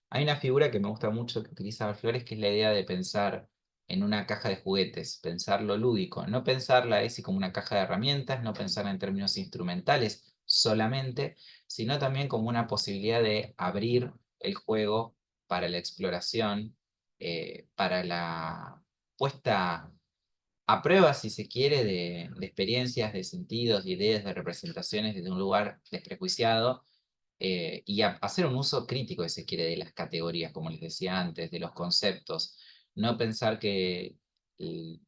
Hay una figura que me gusta mucho que utiliza Flores, que es la idea de pensar en una caja de juguetes, pensar lo lúdico, no pensarla ESI como una caja de herramientas, no pensarla en términos instrumentales solamente, sino también como una posibilidad de abrir el juego para la exploración, para la puesta a prueba, si se quiere, de experiencias, de sentidos, de ideas, de representaciones desde un lugar desprejuiciado y hacer un uso crítico, si se quiere, de las categorías, como les decía antes, de los conceptos. No pensar que l-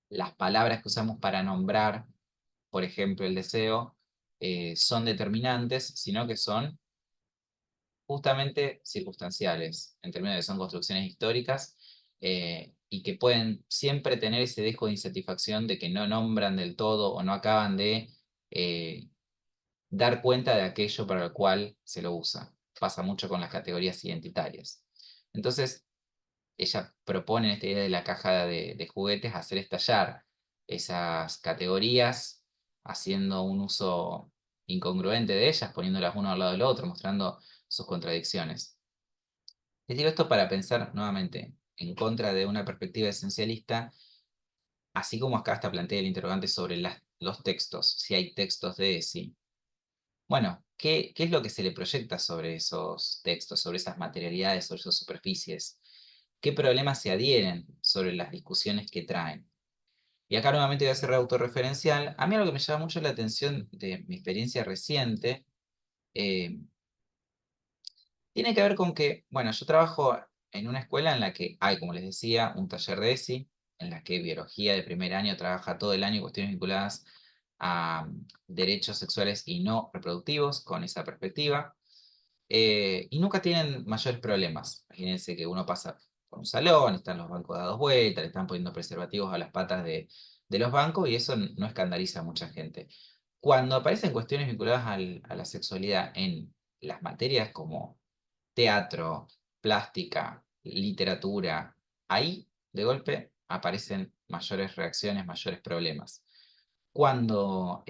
las palabras que usamos para nombrar, por ejemplo, el deseo, son determinantes, sino que son justamente circunstanciales, en términos de que son construcciones históricas y que pueden siempre tener ese dejo de insatisfacción de que no nombran del todo o no acaban de eh, dar cuenta de aquello para el cual se lo usa. Pasa mucho con las categorías identitarias. Entonces, ella propone en esta idea de la caja de juguetes hacer estallar esas categorías, haciendo un uso incongruente de ellas, poniéndolas uno al lado del otro, mostrando sus contradicciones. Les digo esto para pensar nuevamente en contra de una perspectiva esencialista, así como acá está plantea el interrogante sobre los textos, si hay textos de sí. Bueno, ¿qué es lo que se le proyecta sobre esos textos, sobre esas materialidades, sobre esas superficies? ¿Qué problemas se adhieren sobre las discusiones que traen? Y acá nuevamente voy a ser autorreferencial. A mí algo que me llama mucho la atención de mi experiencia reciente eh, tiene que ver con que, bueno, yo trabajo en una escuela en la que hay, como les decía, un taller de ESI, en la que biología de primer año trabaja todo el año cuestiones vinculadas a derechos sexuales y no reproductivos con esa perspectiva. Y nunca tienen mayores problemas. Imagínense que uno pasa por un salón, están los bancos dados vueltas, le están poniendo preservativos a las patas de los bancos y eso no escandaliza a mucha gente. Cuando aparecen cuestiones vinculadas a la sexualidad en las materias como teatro, plástica, literatura, ahí de golpe aparecen mayores reacciones, mayores problemas. Cuando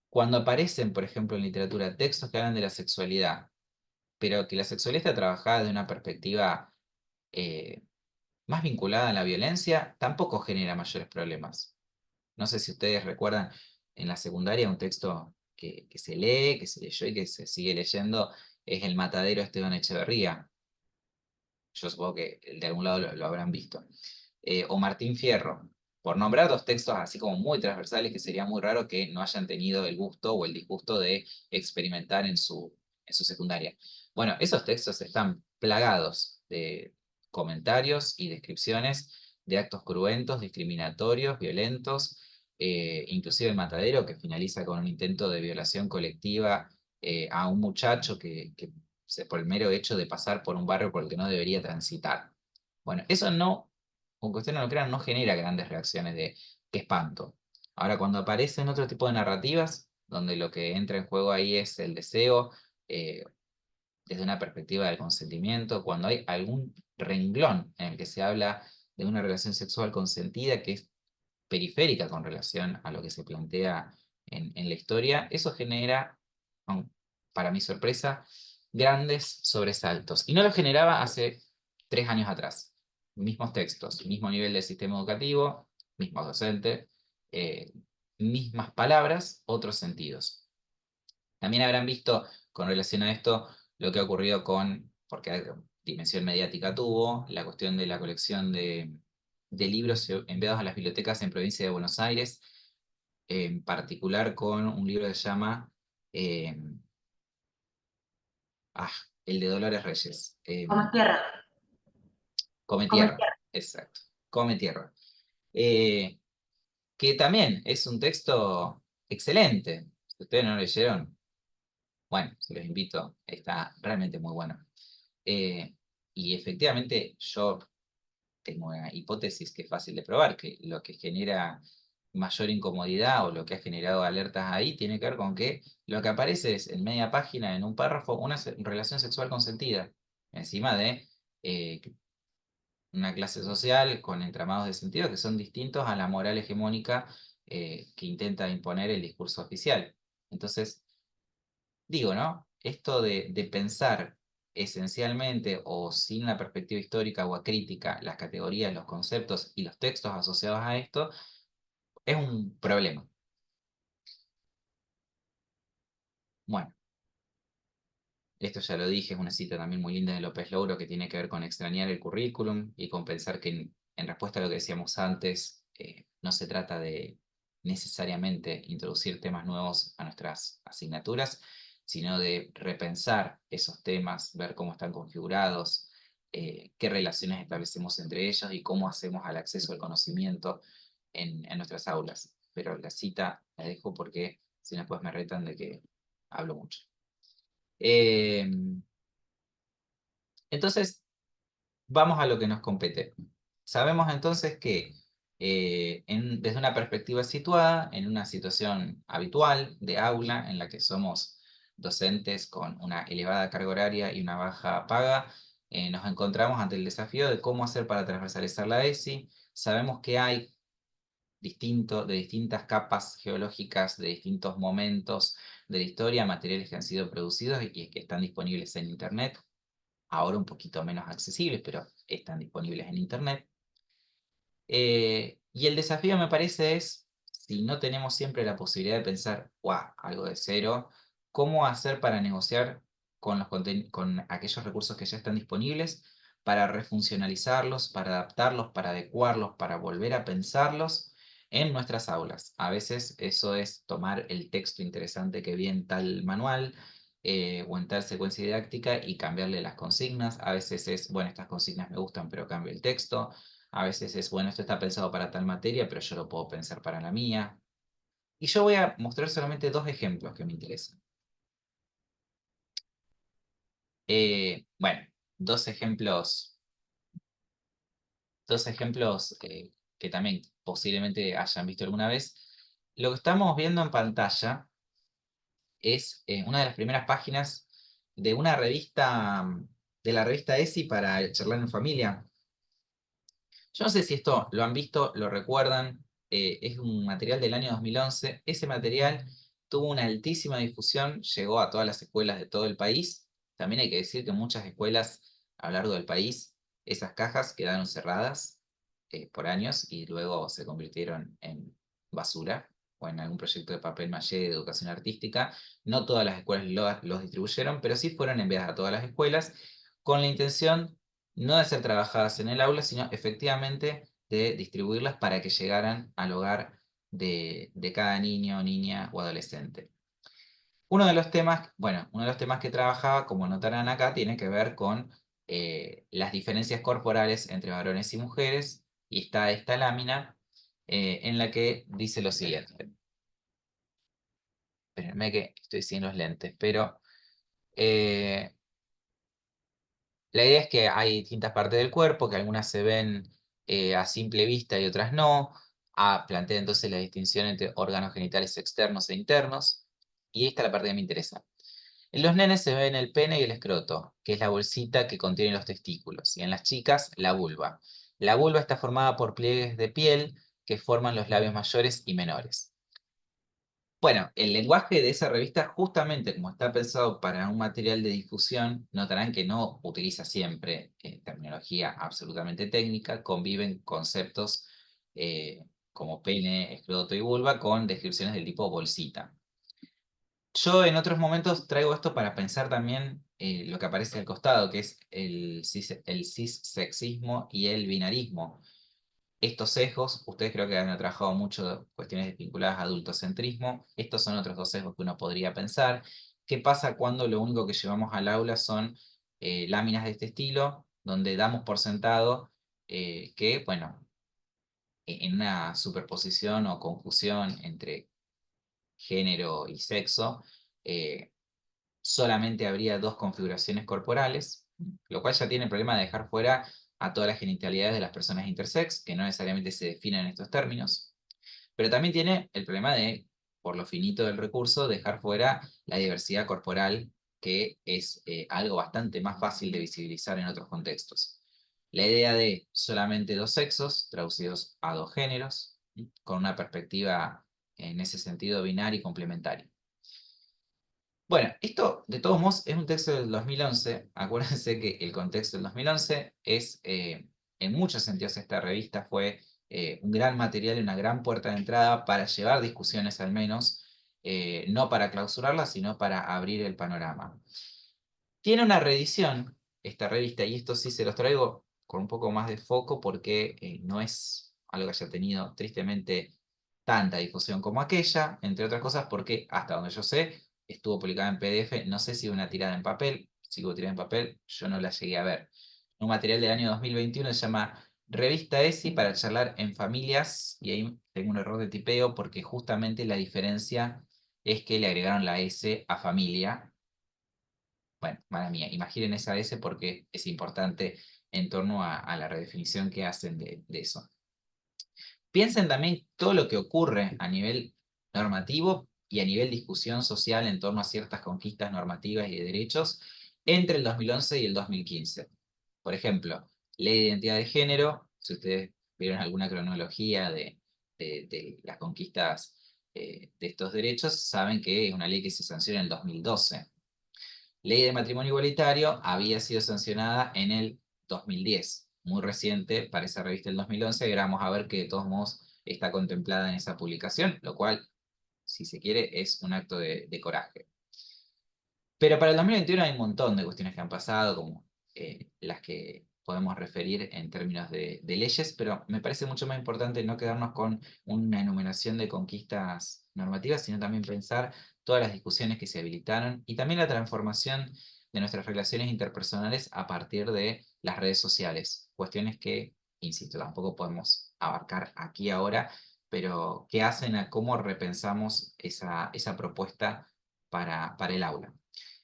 cuando aparecen, por ejemplo, en literatura textos que hablan de la sexualidad, pero que la sexualidad está trabajada de una perspectiva eh, más vinculada a la violencia, tampoco genera mayores problemas. No sé si ustedes recuerdan en la secundaria un texto que se lee, que se leyó y que se sigue leyendo, es El matadero de Esteban Echeverría. Yo supongo que de algún lado lo habrán visto. O Martín Fierro, por nombrar dos textos así como muy transversales que sería muy raro que no hayan tenido el gusto o el disgusto de experimentar en su secundaria. Bueno, esos textos están plagados de comentarios y descripciones de actos cruentos, discriminatorios, violentos, inclusive el matadero que finaliza con un intento de violación colectiva a un muchacho que por el mero hecho de pasar por un barrio por el que no debería transitar. Bueno, eso no, aunque ustedes no lo crean, no genera grandes reacciones de qué espanto. Ahora, cuando aparecen otro tipo de narrativas, donde lo que entra en juego ahí es el deseo, eh, desde una perspectiva del consentimiento, cuando hay algún renglón en el que se habla de una relación sexual consentida que es periférica con relación a lo que se plantea en la historia, eso genera, para mi sorpresa, grandes sobresaltos. Y no lo generaba hace 3 años atrás. Mismos textos, mismo nivel del sistema educativo, mismos docentes, eh, mismas palabras, otros sentidos. También habrán visto con relación a esto lo que ha ocurrido con, porque dimensión mediática tuvo, la cuestión de la colección de libros enviados a las bibliotecas en provincia de Buenos Aires, en particular con un libro que se llama eh, ah, el de Dolores Reyes, Como tierra, Come come Tierra, tierra. exacto, Come Tierra. Eh, que también es un texto excelente. Si ustedes no lo leyeron, bueno, se los invito, está realmente muy bueno. Y efectivamente yo tengo una hipótesis que es fácil de probar, que lo que genera mayor incomodidad o lo que ha generado alertas ahí tiene que ver con que lo que aparece es en media página, en un párrafo, una relación sexual consentida, encima de una clase social con entramados de sentido que son distintos a la moral hegemónica que intenta imponer el discurso oficial. Entonces, digo, ¿no? Esto de pensar esencialmente o sin una perspectiva histórica o acrítica las categorías, los conceptos y los textos asociados a esto es un problema. Bueno, esto ya lo dije, es una cita también muy linda de López Louro que tiene que ver con extrañar el currículum y con pensar que en respuesta a lo que decíamos antes, no se trata de necesariamente introducir temas nuevos a nuestras asignaturas, sino de repensar esos temas, ver cómo están configurados, qué relaciones establecemos entre ellos y cómo hacemos al acceso al conocimiento en nuestras aulas. Pero la cita la dejo porque si no después me retan de que hablo mucho. Entonces, vamos a lo que nos compete. Sabemos entonces que desde una perspectiva situada, en una situación habitual de aula, en la que somos docentes con una elevada carga horaria y una baja paga, nos encontramos ante el desafío de cómo hacer para transversalizar la ESI. Sabemos que hay de distintas capas geológicas, de distintos momentos de la historia, materiales que han sido producidos y que están disponibles en Internet, ahora un poquito menos accesibles, pero están disponibles en Internet. Y el desafío me parece es, si no tenemos siempre la posibilidad de pensar, wow, algo de cero, ¿cómo hacer para negociar con aquellos recursos que ya están disponibles, para refuncionalizarlos, para adaptarlos, para adecuarlos, para volver a pensarlos en nuestras aulas? A veces eso es tomar el texto interesante que vi en tal manual, o en tal secuencia didáctica y cambiarle las consignas. A veces es, bueno, estas consignas me gustan, pero cambio el texto. A veces es, bueno, esto está pensado para tal materia, pero yo lo puedo pensar para la mía. Y yo voy a mostrar solamente dos ejemplos que me interesan. Bueno, dos ejemplos que también posiblemente hayan visto alguna vez. Lo que estamos viendo en pantalla es una de las primeras páginas de una revista, de la revista ESI para charlar en familia. Yo no sé si esto lo han visto, lo recuerdan, es un material del año 2011. Ese material tuvo una altísima difusión, llegó a todas las escuelas de todo el país. También hay que decir que en muchas escuelas a lo largo del país, esas cajas quedaron cerradas por años y luego se convirtieron en basura o en algún proyecto de papel maché de educación artística. No todas las escuelas los distribuyeron, pero sí fueron enviadas a todas las escuelas con la intención no de ser trabajadas en el aula, sino efectivamente de distribuirlas para que llegaran al hogar de cada niño, niña o adolescente. Uno de los temas que trabajaba, como notarán acá, tiene que ver con las diferencias corporales entre varones y mujeres, y está esta lámina en la que dice lo siguiente. Espérenme que estoy sin los lentes, pero la idea es que hay distintas partes del cuerpo, que algunas se ven a simple vista y otras no. Plantea entonces la distinción entre órganos genitales externos e internos. Y esta es la parte que me interesa. En los nenes se ven el pene y el escroto, que es la bolsita que contiene los testículos. Y en las chicas, la vulva. La vulva está formada por pliegues de piel que forman los labios mayores y menores. Bueno, el lenguaje de esa revista, justamente como está pensado para un material de difusión, notarán que no utiliza siempre terminología absolutamente técnica, conviven conceptos como pene, escroto y vulva con descripciones del tipo bolsita. Yo en otros momentos traigo esto para pensar también lo que aparece al costado, que es el cissexismo y el binarismo. Estos sesgos, ustedes creo que han trabajado mucho cuestiones vinculadas a adultocentrismo. Estos son otros dos sesgos que uno podría pensar. ¿Qué pasa cuando lo único que llevamos al aula son láminas de este estilo, donde damos por sentado que, bueno, en una superposición o confusión entre género y sexo, solamente habría 2 configuraciones corporales, lo cual ya tiene el problema de dejar fuera a todas las genitalidades de las personas intersex, que no necesariamente se definen en estos términos. Pero también tiene el problema de, por lo finito del recurso, dejar fuera la diversidad corporal, que es algo bastante más fácil de visibilizar en otros contextos. La idea de solamente 2 sexos, traducidos a 2 géneros, con una perspectiva en ese sentido binaria y complementaria. Bueno, esto de todos modos es un texto del 2011. Acuérdense que el contexto del 2011 es, en muchos sentidos, esta revista fue un gran material y una gran puerta de entrada para llevar discusiones al menos, no para clausurarlas, sino para abrir el panorama. Tiene una reedición esta revista, y esto sí se los traigo con un poco más de foco porque no es algo que haya tenido tristemente tanta difusión como aquella, entre otras cosas porque hasta donde yo sé estuvo publicada en PDF, no sé si una tirada en papel, si hubo tirada en papel, yo no la llegué a ver. Un material del año 2021 se llama Revista ESI para charlar en familias, y ahí tengo un error de tipeo porque justamente la diferencia es que le agregaron la S a familia. Bueno, mala mía, imaginen esa S porque es importante en torno a la redefinición que hacen de eso. Piensen también todo lo que ocurre a nivel normativo y a nivel discusión social en torno a ciertas conquistas normativas y de derechos entre el 2011 y el 2015. Por ejemplo, Ley de Identidad de Género, si ustedes vieron alguna cronología de las conquistas de estos derechos, saben que es una ley que se sanciona en el 2012. Ley de Matrimonio Igualitario había sido sancionada en el 2010, muy reciente para esa revista del 2011, y ahora vamos a ver que de todos modos está contemplada en esa publicación, lo cual, si se quiere, es un acto de coraje. Pero para el 2021 hay un montón de cuestiones que han pasado, como las que podemos referir en términos de leyes, pero me parece mucho más importante no quedarnos con una enumeración de conquistas normativas, sino también pensar todas las discusiones que se habilitaron y también la transformación de nuestras relaciones interpersonales a partir de las redes sociales. Cuestiones que, insisto, tampoco podemos abarcar aquí ahora, pero que hacen a cómo repensamos esa propuesta para el aula.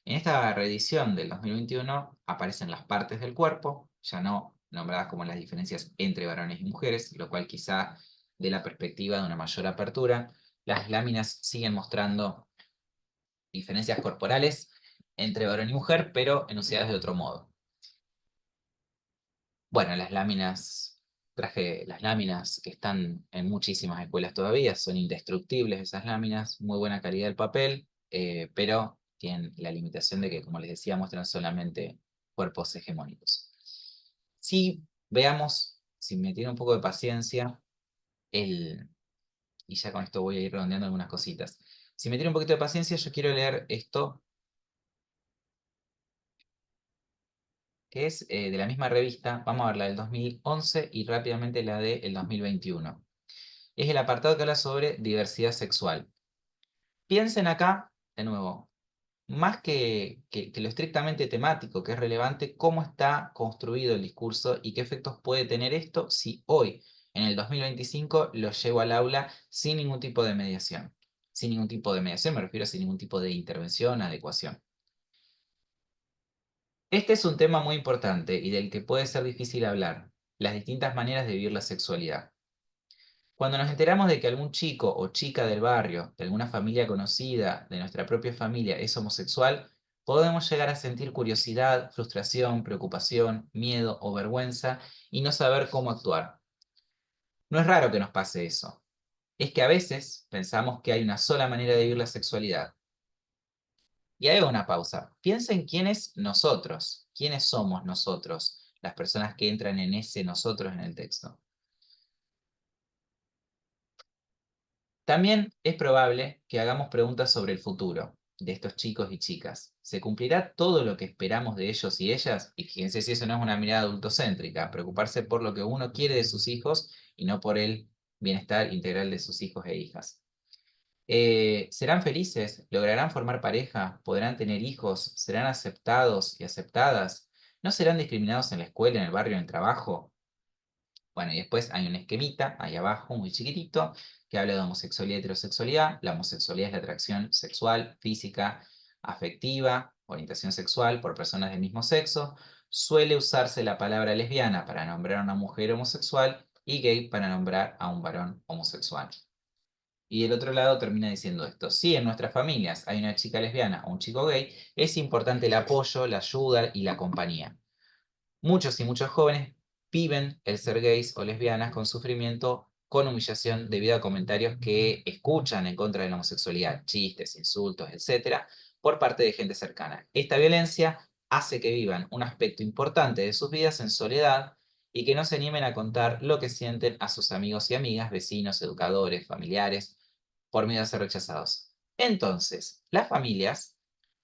En esta reedición del 2021 aparecen las partes del cuerpo, ya no nombradas como las diferencias entre varones y mujeres, lo cual quizá dé la perspectiva de una mayor apertura. Las láminas siguen mostrando diferencias corporales entre varón y mujer, pero enunciadas de otro modo. Bueno, traje las láminas que están en muchísimas escuelas todavía, son indestructibles esas láminas, muy buena calidad del papel, pero tienen la limitación de que, como les decía, muestran solamente cuerpos hegemónicos. Si veamos, si me tiene un poco de paciencia, y ya con esto voy a ir redondeando algunas cositas. Si me tiene un poquito de paciencia, yo quiero leer esto, que es de la misma revista. Vamos a ver la del 2011 y rápidamente la del 2021. Es el apartado que habla sobre diversidad sexual. Piensen acá, de nuevo, más que lo estrictamente temático, que es relevante, cómo está construido el discurso y qué efectos puede tener esto si hoy, en el 2025, lo llevo al aula sin ningún tipo de mediación. Sin ningún tipo de mediación, me refiero a sin ningún tipo de intervención, adecuación. Este es un tema muy importante y del que puede ser difícil hablar, las distintas maneras de vivir la sexualidad. Cuando nos enteramos de que algún chico o chica del barrio, de alguna familia conocida, de nuestra propia familia, es homosexual, podemos llegar a sentir curiosidad, frustración, preocupación, miedo o vergüenza y no saber cómo actuar. No es raro que nos pase eso. Es que a veces pensamos que hay una sola manera de vivir la sexualidad. Y hago una pausa. Piensen quiénes nosotros, quiénes somos nosotros, las personas que entran en ese nosotros en el texto. También es probable que hagamos preguntas sobre el futuro de estos chicos y chicas. ¿Se cumplirá todo lo que esperamos de ellos y ellas? Y fíjense si eso no es una mirada adultocéntrica, preocuparse por lo que uno quiere de sus hijos y no por el bienestar integral de sus hijos e hijas. ¿Serán felices? ¿Lograrán formar pareja? ¿Podrán tener hijos? ¿Serán aceptados y aceptadas? ¿No serán discriminados en la escuela, en el barrio, en el trabajo? Bueno, y después hay un esquemita ahí abajo, muy chiquitito, que habla de homosexualidad y heterosexualidad. La homosexualidad es la atracción sexual, física, afectiva, orientación sexual por personas del mismo sexo. Suele usarse la palabra lesbiana para nombrar a una mujer homosexual y gay para nombrar a un varón homosexual. Y el otro lado termina diciendo esto: si en nuestras familias hay una chica lesbiana o un chico gay, es importante el apoyo, la ayuda y la compañía. Muchos y muchos jóvenes viven el ser gays o lesbianas con sufrimiento, con humillación debido a comentarios que escuchan en contra de la homosexualidad, chistes, insultos, etcétera, por parte de gente cercana. Esta violencia hace que vivan un aspecto importante de sus vidas en soledad y que no se animen a contar lo que sienten a sus amigos y amigas, vecinos, educadores, familiares, por miedo a ser rechazados. Entonces, las familias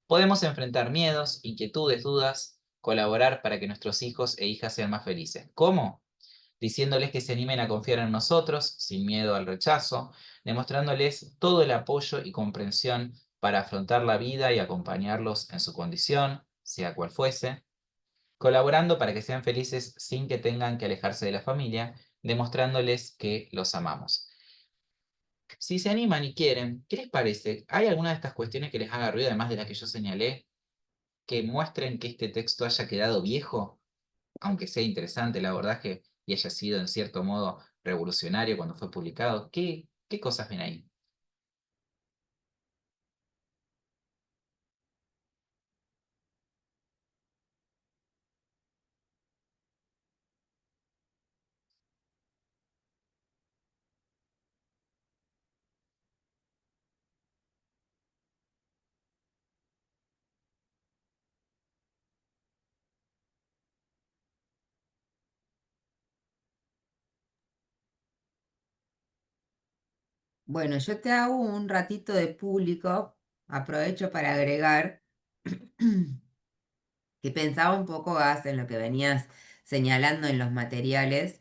podemos enfrentar miedos, inquietudes, dudas, colaborar para que nuestros hijos e hijas sean más felices. ¿Cómo? Diciéndoles que se animen a confiar en nosotros, sin miedo al rechazo, demostrándoles todo el apoyo y comprensión para afrontar la vida y acompañarlos en su condición, sea cual fuese, colaborando para que sean felices sin que tengan que alejarse de la familia, demostrándoles que los amamos. Si se animan y quieren, ¿qué les parece? ¿Hay alguna de estas cuestiones que les haga ruido, además de las que yo señalé, que muestren que este texto haya quedado viejo, aunque sea interesante el abordaje y haya sido en cierto modo revolucionario cuando fue publicado? ¿Qué cosas ven ahí? Bueno, yo te hago un ratito de público, aprovecho para agregar que pensaba un poco, Gas, en lo que venías señalando en los materiales,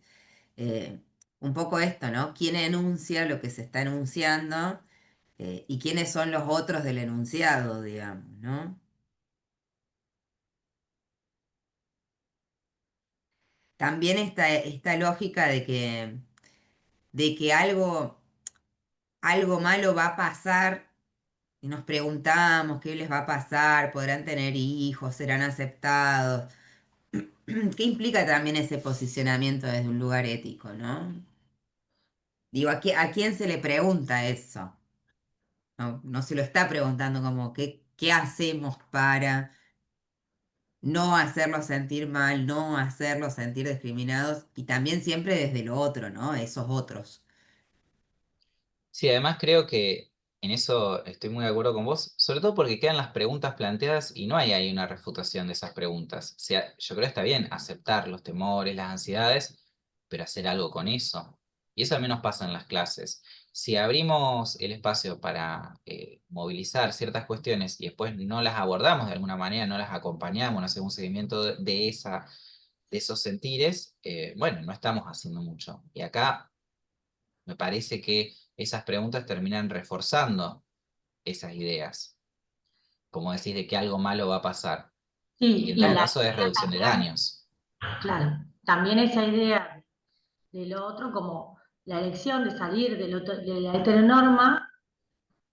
eh, un poco esto, ¿no? ¿Quién enuncia lo que se está enunciando y quiénes son los otros del enunciado, digamos, ¿no? También esta lógica de que algo malo va a pasar y nos preguntamos qué les va a pasar, podrán tener hijos, serán aceptados. ¿Qué implica también ese posicionamiento desde un lugar ético, ¿no? Digo, ¿a quién se le pregunta eso? No, no se lo está preguntando como qué hacemos para no hacerlos sentir mal, no hacerlos sentir discriminados y también siempre desde lo otro, ¿no? Esos otros. Sí, además creo que en eso estoy muy de acuerdo con vos, sobre todo porque quedan las preguntas planteadas y no hay ahí una refutación de esas preguntas. O sea, yo creo que está bien aceptar los temores, las ansiedades, pero hacer algo con eso. Y eso al menos pasa en las clases. Si abrimos el espacio para movilizar ciertas cuestiones y después no las abordamos de alguna manera, no las acompañamos, no hacemos un seguimiento de esos sentires, bueno, no estamos haciendo mucho. Y acá me parece que esas preguntas terminan reforzando esas ideas, como decir de que algo malo va a pasar, y que Sí, en y todo la caso es idea reducción de también, daños. claro, también esa idea del otro como la elección de salir de la heteronorma,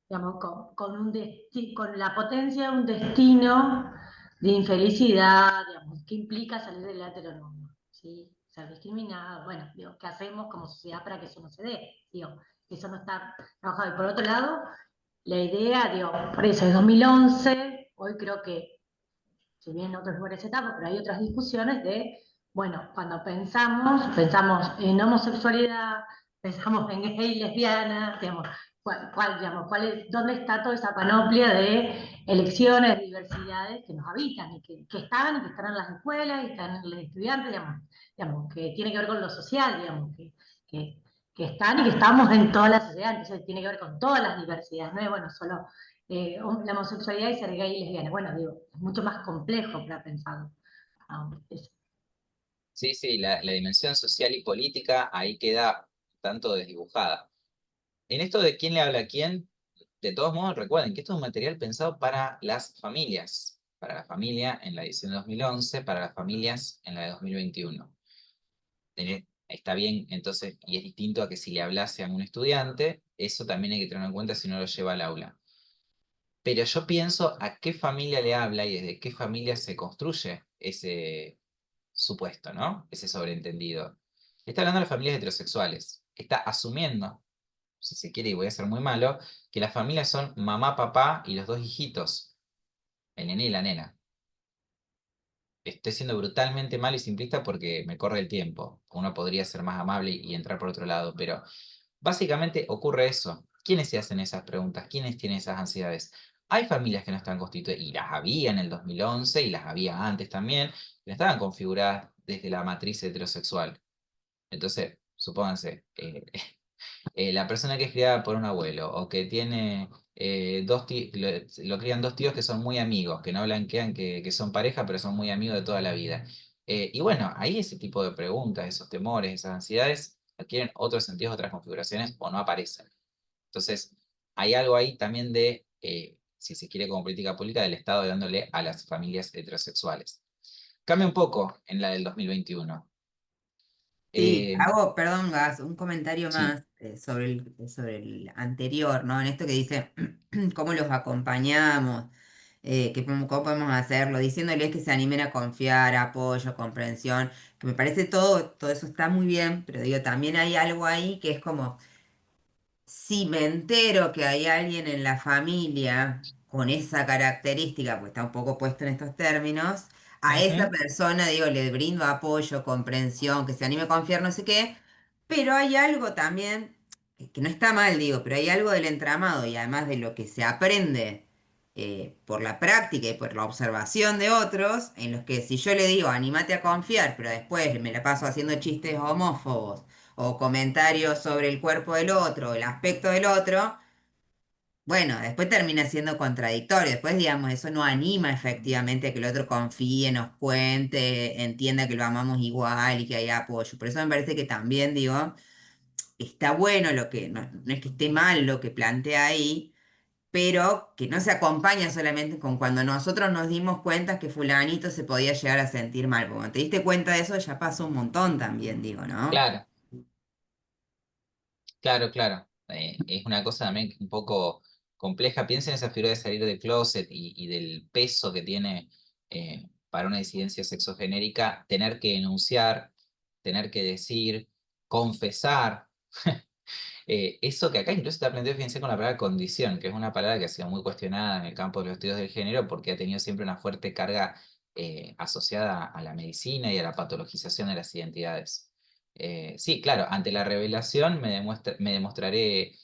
digamos, con la potencia de un destino de infelicidad, digamos, que implica salir de la heteronorma, ¿sí? Ser discriminado, bueno, digo, ¿qué hacemos como sociedad para que eso no se dé? Digo, que eso no está trabajado. Y por otro lado, la idea, digo, por eso es 2011, hoy creo que, si bien en otros lugares etapa, pero hay otras discusiones de, bueno, cuando pensamos en homosexualidad, pensamos en gay, lesbiana, digamos, digamos, ¿dónde está toda esa panoplia de elecciones, diversidades que nos habitan y que están en las escuelas y están en los estudiantes, digamos, que tiene que ver con lo social, digamos, que, que están y que estamos en toda la sociedad, entonces tiene que ver con todas las diversidades, no es, bueno, solo la homosexualidad y ser gay y lesbiana. Bueno, digo, es mucho más complejo para pensarlo. Sí, sí, la dimensión social y política ahí queda tanto desdibujada. En esto de quién le habla a quién, de todos modos recuerden que esto es un material pensado para las familias, para la familia en la edición de 2011, para las familias en la de 2021. está bien, entonces, y es distinto a que si le hablase a un estudiante, eso también hay que tenerlo en cuenta si no lo lleva al aula. Pero yo pienso a qué familia le habla y desde qué familia se construye ese supuesto, ¿no? Ese sobreentendido. Está hablando de las familias heterosexuales. Está asumiendo, si se quiere, y voy a ser muy malo, que las familias son mamá, papá y los dos hijitos, el nene y la nena. Estoy siendo brutalmente malo y simplista porque me corre el tiempo. Uno podría ser más amable y entrar por otro lado, pero básicamente ocurre eso. ¿Quiénes se hacen esas preguntas? ¿Quiénes tienen esas ansiedades? Hay familias que no están constituidas, y las había en el 2011 y las había antes también, que no estaban configuradas desde la matriz heterosexual. Entonces, supónganse, la persona que es criada por un abuelo o que tiene dos tíos, lo crían dos tíos que son muy amigos, que no blanquean que son pareja, pero son muy amigos de toda la vida. Y bueno, ahí ese tipo de preguntas, esos temores, esas ansiedades adquieren otros sentidos, otras configuraciones o no aparecen. Entonces, hay algo ahí también de, si se quiere como política pública, del Estado dándole a las familias heterosexuales. Cambia un poco en la del 2021. Sí, Eh, hago, perdón, Gas, un comentario sí, más sobre el anterior, ¿no? En esto que dice cómo los acompañamos, cómo podemos hacerlo, diciéndoles que se animen a confiar, apoyo, comprensión, que me parece todo eso está muy bien, pero digo, también hay algo ahí que es como si me entero que hay alguien en la familia con esa característica, pues está un poco puesto en estos términos, a esa ujú, persona, digo, le brindo apoyo, comprensión, que se anime a confiar, no sé qué, pero hay algo también, que no está mal, digo, pero hay algo del entramado y además de lo que se aprende por la práctica y por la observación de otros, en los que si yo le digo, anímate a confiar, pero después me la paso haciendo chistes homófobos o comentarios sobre el cuerpo del otro, el aspecto del otro, bueno, después termina siendo contradictorio. Después, digamos, eso no anima efectivamente a que el otro confíe, nos cuente, entienda que lo amamos igual y que hay apoyo. Por eso me parece que también, digo, está bueno lo que, no es que esté mal lo que plantea ahí, pero que no se acompaña solamente con cuando nosotros nos dimos cuenta que fulanito se podía llegar a sentir mal. Porque cuando te diste cuenta de eso, ya pasó un montón también, digo, ¿no? claro. Claro, claro. Es una cosa también un poco compleja. Piensa en esa figura de salir del closet y del peso que tiene para una disidencia sexogenérica tener que enunciar, tener que decir, confesar. Eso que acá incluso está planteado, fíjense, con la palabra condición, que es una palabra que ha sido muy cuestionada en el campo de los estudios del género porque ha tenido siempre una fuerte carga asociada a la medicina y a la patologización de las identidades. Sí, claro, ante la revelación me demostraré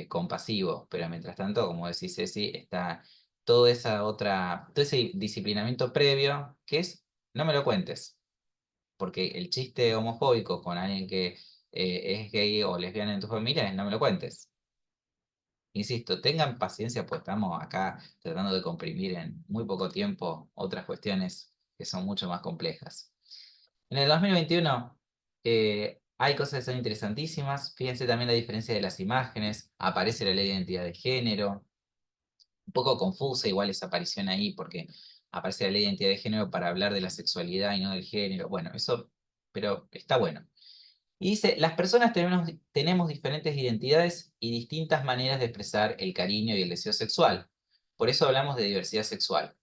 compasivo, pero mientras tanto, como decís Ceci, está todo ese disciplinamiento previo que es, no me lo cuentes, porque el chiste homofóbico con alguien que es gay o lesbiana en tu familia es no me lo cuentes. Insisto, tengan paciencia, pues estamos acá tratando de comprimir en muy poco tiempo otras cuestiones que son mucho más complejas. En el 2021 hay cosas que son interesantísimas. Fíjense también la diferencia de las imágenes. Aparece la ley de identidad de género. Un poco confusa igual esa aparición ahí porque aparece la ley de identidad de género para hablar de la sexualidad y no del género. Bueno, eso, pero está bueno. Y dice, las personas tenemos diferentes identidades y distintas maneras de expresar el cariño y el deseo sexual. Por eso hablamos de diversidad sexual.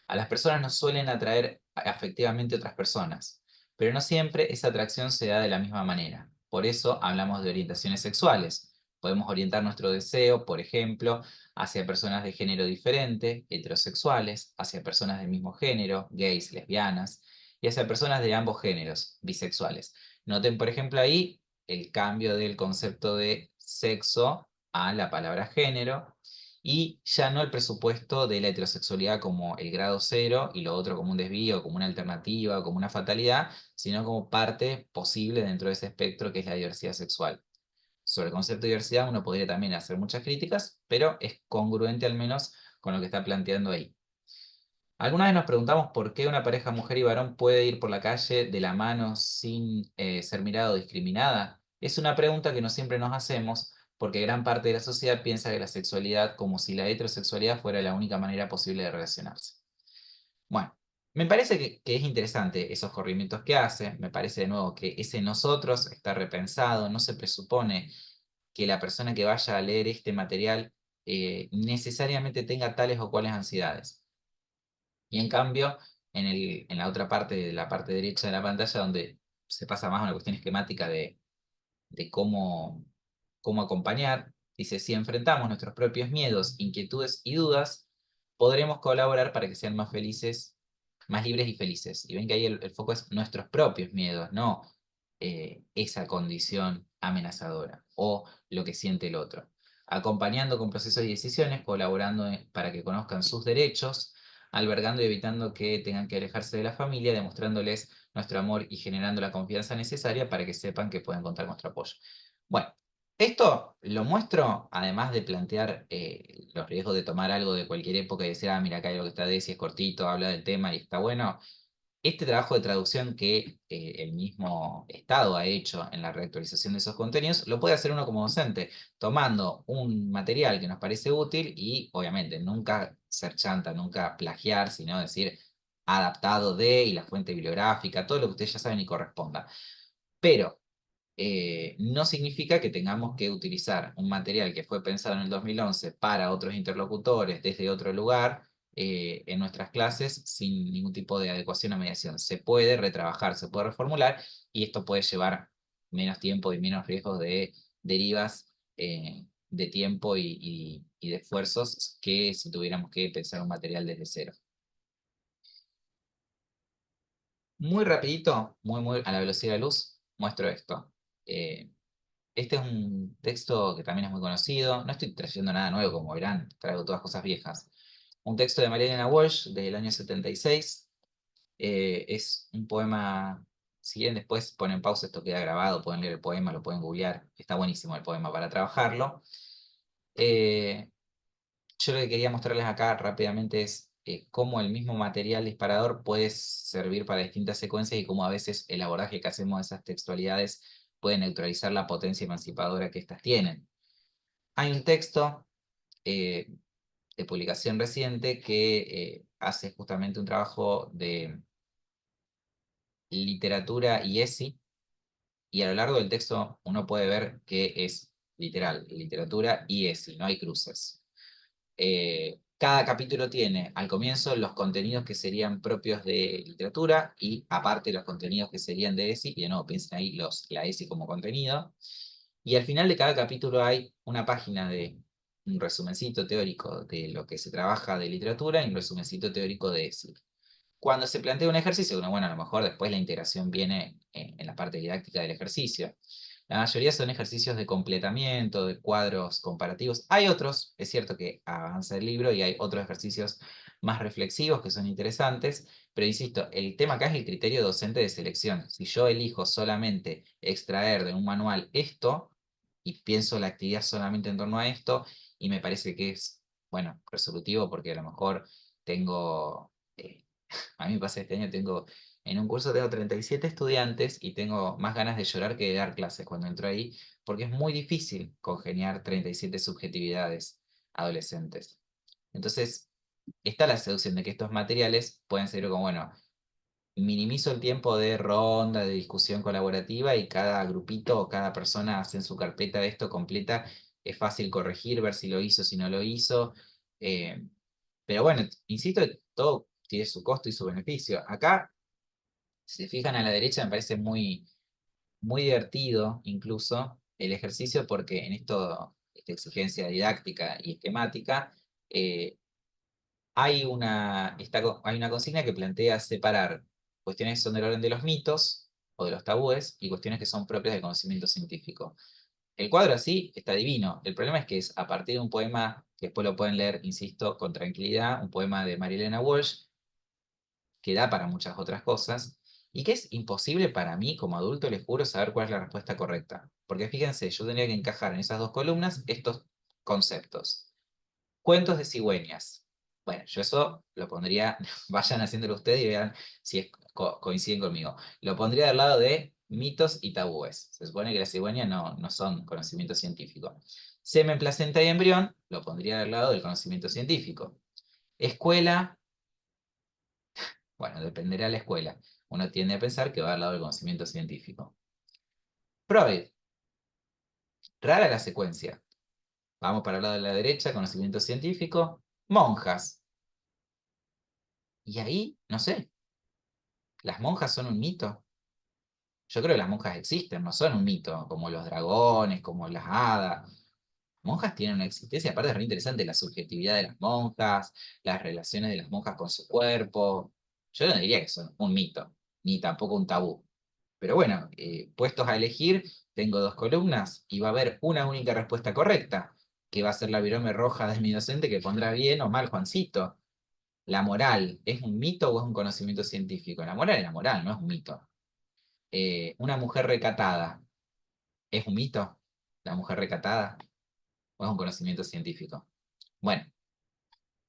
A las personas nos suelen atraer afectivamente otras personas, pero no siempre esa atracción se da de la misma manera. Por eso hablamos de orientaciones sexuales. Podemos orientar nuestro deseo, por ejemplo, hacia personas de género diferente, heterosexuales, hacia personas del mismo género, gays, lesbianas, y hacia personas de ambos géneros, bisexuales. Noten, por ejemplo, ahí el cambio del concepto de sexo a la palabra género y ya no el presupuesto de la heterosexualidad como el grado cero y lo otro como un desvío, como una alternativa, como una fatalidad, sino como parte posible dentro de ese espectro que es la diversidad sexual. Sobre el concepto de diversidad uno podría también hacer muchas críticas, pero es congruente al menos con lo que está planteando ahí. Alguna vez nos preguntamos por qué una pareja mujer y varón puede ir por la calle de la mano sin ser mirado o discriminada. Es una pregunta que no siempre nos hacemos porque gran parte de la sociedad piensa que la sexualidad como si la heterosexualidad fuera la única manera posible de relacionarse. Bueno, Me parece que es interesante esos corrimientos que hace, me parece de nuevo que ese nosotros está repensado, no se presupone que la persona que vaya a leer este material necesariamente tenga tales o cuales ansiedades. Y en cambio, en la otra parte, de la parte derecha de la pantalla, donde se pasa más a una cuestión esquemática de cómo acompañar, dice, si enfrentamos nuestros propios miedos, inquietudes y dudas, podremos colaborar para que sean más felices, más libres y felices. Y ven que ahí el foco es nuestros propios miedos, no esa condición amenazadora o lo que siente el otro. Acompañando con procesos y decisiones, colaborando para que conozcan sus derechos, albergando y evitando que tengan que alejarse de la familia, demostrándoles nuestro amor y generando la confianza necesaria para que sepan que pueden contar con nuestro apoyo. Bueno, esto lo muestro, además de plantear los riesgos de tomar algo de cualquier época y decir, ah, mira, acá hay lo que está de si es cortito, habla del tema y está bueno. Este trabajo de traducción que el mismo Estado ha hecho en la reactualización de esos contenidos, lo puede hacer uno como docente, tomando un material que nos parece útil y, obviamente, nunca ser chanta, nunca plagiar, sino decir adaptado de y la fuente bibliográfica, todo lo que ustedes ya saben y corresponda. Pero no significa que tengamos que utilizar un material que fue pensado en el 2011 para otros interlocutores desde otro lugar en nuestras clases sin ningún tipo de adecuación o mediación. Se puede retrabajar, se puede reformular y esto puede llevar menos tiempo y menos riesgos de derivas de tiempo y de esfuerzos que si tuviéramos que pensar un material desde cero. Muy rapidito, muy a la velocidad de la luz, muestro esto. Este es un texto que también es muy conocido. No estoy trayendo nada nuevo, como verán, traigo todas cosas viejas. Un texto de María Elena Walsh del año 76. Es un poema, si bien después ponen pausa, esto queda grabado, pueden leer el poema, lo pueden googlear. Está buenísimo el poema para trabajarlo. Yo lo que quería mostrarles acá rápidamente es cómo el mismo material disparador puede servir para distintas secuencias y cómo a veces el abordaje que hacemos de esas textualidades puede neutralizar la potencia emancipadora que éstas tienen. Hay un texto de publicación reciente que hace justamente un trabajo de literatura y ESI, y a lo largo del texto uno puede ver que es literal, literatura y ESI, no hay cruces. Cada capítulo tiene al comienzo los contenidos que serían propios de literatura y aparte los contenidos que serían de ESI, y de nuevo piensen ahí la ESI como contenido. Y al final de cada capítulo hay una página de un resumencito teórico de lo que se trabaja de literatura y un resumencito teórico de ESI. Cuando se plantea un ejercicio, bueno, a lo mejor después la integración viene en la parte didáctica del ejercicio. La mayoría son ejercicios de completamiento, de cuadros comparativos. Hay otros, es cierto que avanza el libro y hay otros ejercicios más reflexivos que son interesantes, pero insisto, el tema acá es el criterio docente de selección. Si yo elijo solamente extraer de un manual esto y pienso la actividad solamente en torno a esto, y me parece que es, bueno, resolutivo porque a lo mejor tengo... a mí me pasa este año, en un curso tengo 37 estudiantes y tengo más ganas de llorar que de dar clases cuando entro ahí, porque es muy difícil congeniar 37 subjetividades adolescentes. Entonces, está la seducción de que estos materiales pueden ser como, bueno, minimizo el tiempo de ronda, de discusión colaborativa y cada grupito o cada persona hace en su carpeta de esto completa. Es fácil corregir, ver si lo hizo, si no lo hizo. eh, pero bueno, insisto, todo tiene su costo y su beneficio. Acá, si se fijan a la derecha, me parece muy divertido incluso el ejercicio porque en esta exigencia didáctica y esquemática, eh, hay una consigna que plantea separar cuestiones que son del orden de los mitos o de los tabúes y cuestiones que son propias del conocimiento científico. El cuadro así está divino. El problema es que es a partir de un poema, que después lo pueden leer, insisto, con tranquilidad, un poema de María Elena Walsh, que da para muchas otras cosas, y que es imposible para mí, como adulto, les juro, saber cuál es la respuesta correcta. Porque fíjense, yo tendría que encajar en esas dos columnas estos conceptos. Cuentos de cigüeñas. Bueno, yo eso lo pondría, vayan haciéndolo ustedes y vean si coinciden conmigo. Lo pondría del lado de mitos y tabúes. Se supone que las cigüeñas no son conocimiento científico. Semen, placenta y embrión, lo pondría del lado del conocimiento científico. Escuela, Bueno, dependerá de la escuela. Uno tiende a pensar que va al lado del conocimiento científico. Freud, rara la secuencia. Vamos para el lado de la derecha, conocimiento científico. Monjas. Y ahí, no sé, ¿las monjas son un mito? Yo creo que las monjas existen, no son un mito, como los dragones, como las hadas. Monjas tienen una existencia, aparte es re interesante la subjetividad de las monjas, las relaciones de las monjas con su cuerpo. Yo no diría que son un mito, ni tampoco un tabú. Pero bueno, puestos a elegir, tengo 2 columnas y va a haber una única respuesta correcta, que va a ser la virome roja de mi docente que pondrá bien o mal Juancito. La moral, ¿es un mito o es un conocimiento científico? La moral es la moral, no es un mito. Una mujer recatada, ¿es un mito? ¿La mujer recatada? ¿O es un conocimiento científico? Bueno,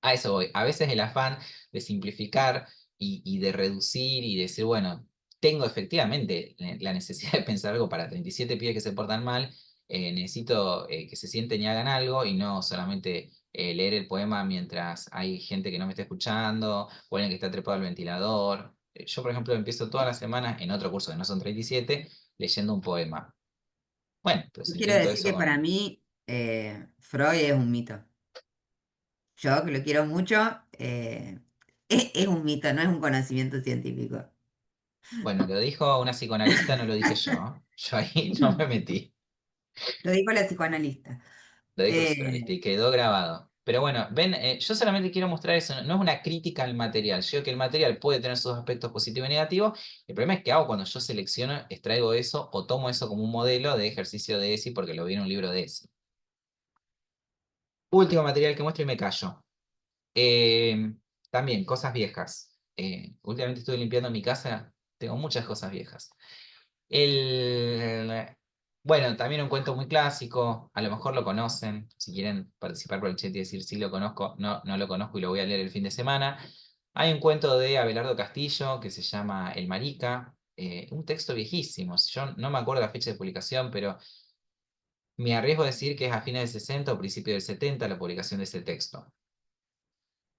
a eso voy. A veces el afán de simplificar y de reducir y decir, bueno, tengo efectivamente la necesidad de pensar algo para 37 pibes que se portan mal, necesito que se sienten y hagan algo y no solamente leer el poema mientras hay gente que no me está escuchando o alguien que está trepado al ventilador. Yo, por ejemplo, empiezo todas las semanas en otro curso que no son 37 leyendo un poema. Bueno, pues Yo quiero intento decir eso que para con... mí Freud es un mito. Yo, que lo quiero mucho, es un mito, no es un conocimiento científico. Bueno, lo dijo una psicoanalista, no lo dije yo. Yo ahí no me metí. Lo dijo la psicoanalista. Lo dijo el psicoanalista Eh, y quedó grabado. Pero bueno, ven, yo solamente quiero mostrar eso, no es una crítica al material. Yo digo que el material puede tener sus aspectos positivos y negativos. El problema es que hago cuando yo selecciono, extraigo eso o tomo eso como un modelo de ejercicio de ESI porque lo vi en un libro de ESI. Último material que muestro y me callo. Eh, También, cosas viejas. Últimamente estuve limpiando mi casa, tengo muchas cosas viejas. El, bueno, también un cuento muy clásico, a lo mejor lo conocen, si quieren participar por el chat y decir sí lo conozco, no, no lo conozco y lo voy a leer el fin de semana. Hay un cuento de Abelardo Castillo que se llama El Marica, un texto viejísimo, yo no me acuerdo la fecha de publicación, pero me arriesgo a decir que es a fines del 60 o principios del 70 la publicación de ese texto.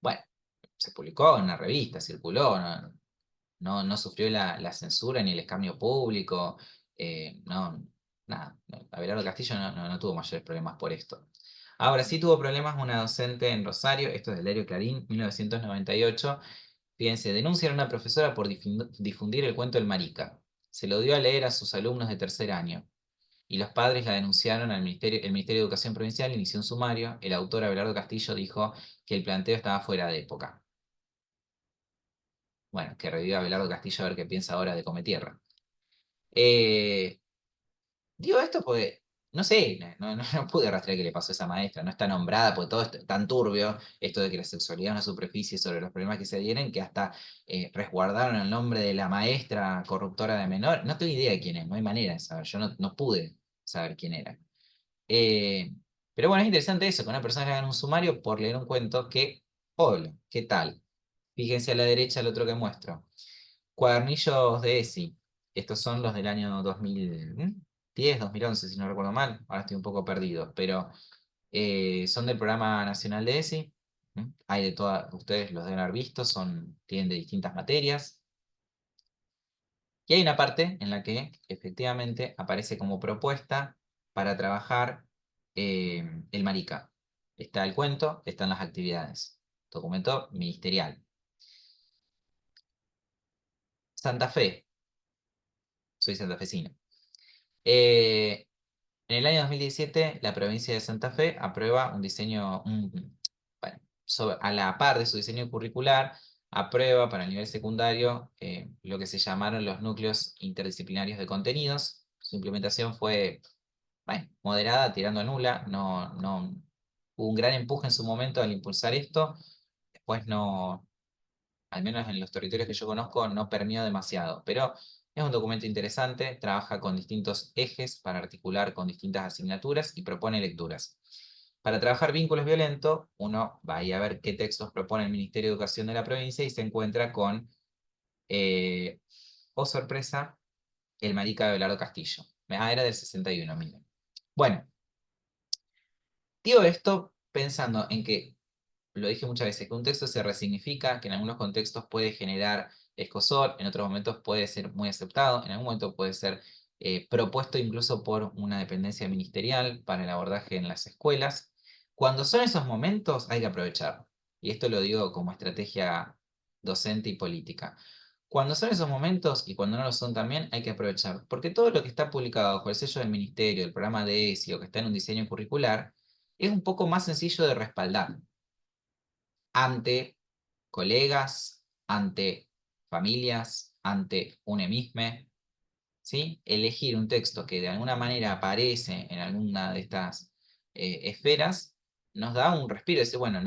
Bueno, se publicó en una revista, circuló, no sufrió la censura ni el escarnio público, no, nada, Abelardo Castillo no tuvo mayores problemas por esto. Ahora sí tuvo problemas una docente en Rosario, esto es del diario Clarín, 1998, fíjense, denuncian a una profesora por difundir el cuento El Marica. Se lo dio a leer a sus alumnos de tercer año. Y los padres la denunciaron al Ministerio, el Ministerio de Educación Provincial, inició un sumario, el autor Abelardo Castillo dijo que el planteo estaba fuera de época. Bueno, que reviva Abelardo Castillo a ver qué piensa ahora de Cometierra. Eh, Digo esto porque, no sé, no pude rastrear qué le pasó a esa maestra, no está nombrada, porque todo es tan turbio, esto de que la sexualidad es una superficie sobre los problemas que se dieron, que hasta resguardaron el nombre de la maestra corruptora de menor. No tengo idea de quién es, no hay manera de saber, yo no pude saber quién era. Eh, pero bueno, es interesante eso, que una persona le haga un sumario por leer un cuento que, hola, ¿qué tal? Fíjense a la derecha el otro que muestro. Cuadernillos de ESI. Estos son los del año 2010, 2011, si no recuerdo mal. Ahora estoy un poco perdido, pero son del Programa Nacional de ESI. Hay de todas, ustedes los deben haber visto, tienen de distintas materias. Y hay una parte en la que efectivamente aparece como propuesta para trabajar el marica. Está el cuento, están las actividades. Documento ministerial. Santa Fe, soy santafesino. En el año 2017, la provincia de Santa Fe aprueba un diseño, bueno, a la par de su diseño curricular, aprueba para el nivel secundario lo que se llamaron los núcleos interdisciplinarios de contenidos. Su implementación fue, bueno, moderada, tirando a nula. No, hubo un gran empuje en su momento al impulsar esto. Después no, al menos en los territorios que yo conozco, no permeó demasiado, pero es un documento interesante, trabaja con distintos ejes para articular con distintas asignaturas y propone lecturas. Para trabajar vínculos violentos, uno va a ir a ver qué textos propone el Ministerio de Educación de la provincia y se encuentra con, oh sorpresa, el marica de Abelardo Castillo. Era del 61, miren. Bueno, digo esto pensando en que lo dije muchas veces, que un texto se resignifica, que en algunos contextos puede generar escosor, en otros momentos puede ser muy aceptado, en algún momento puede ser propuesto incluso por una dependencia ministerial para el abordaje en las escuelas. Cuando son esos momentos hay que aprovechar. Y esto lo digo como estrategia docente y política. Cuando son esos momentos y cuando no lo son también hay que aprovechar. Porque todo lo que está publicado bajo el sello del ministerio, el programa de ESI o que está en un diseño curricular, es un poco más sencillo de respaldar ante colegas, ante familias, ante un emisme, ¿sí? Elegir un texto que de alguna manera aparece en alguna de estas esferas nos da un respiro. Decir, bueno,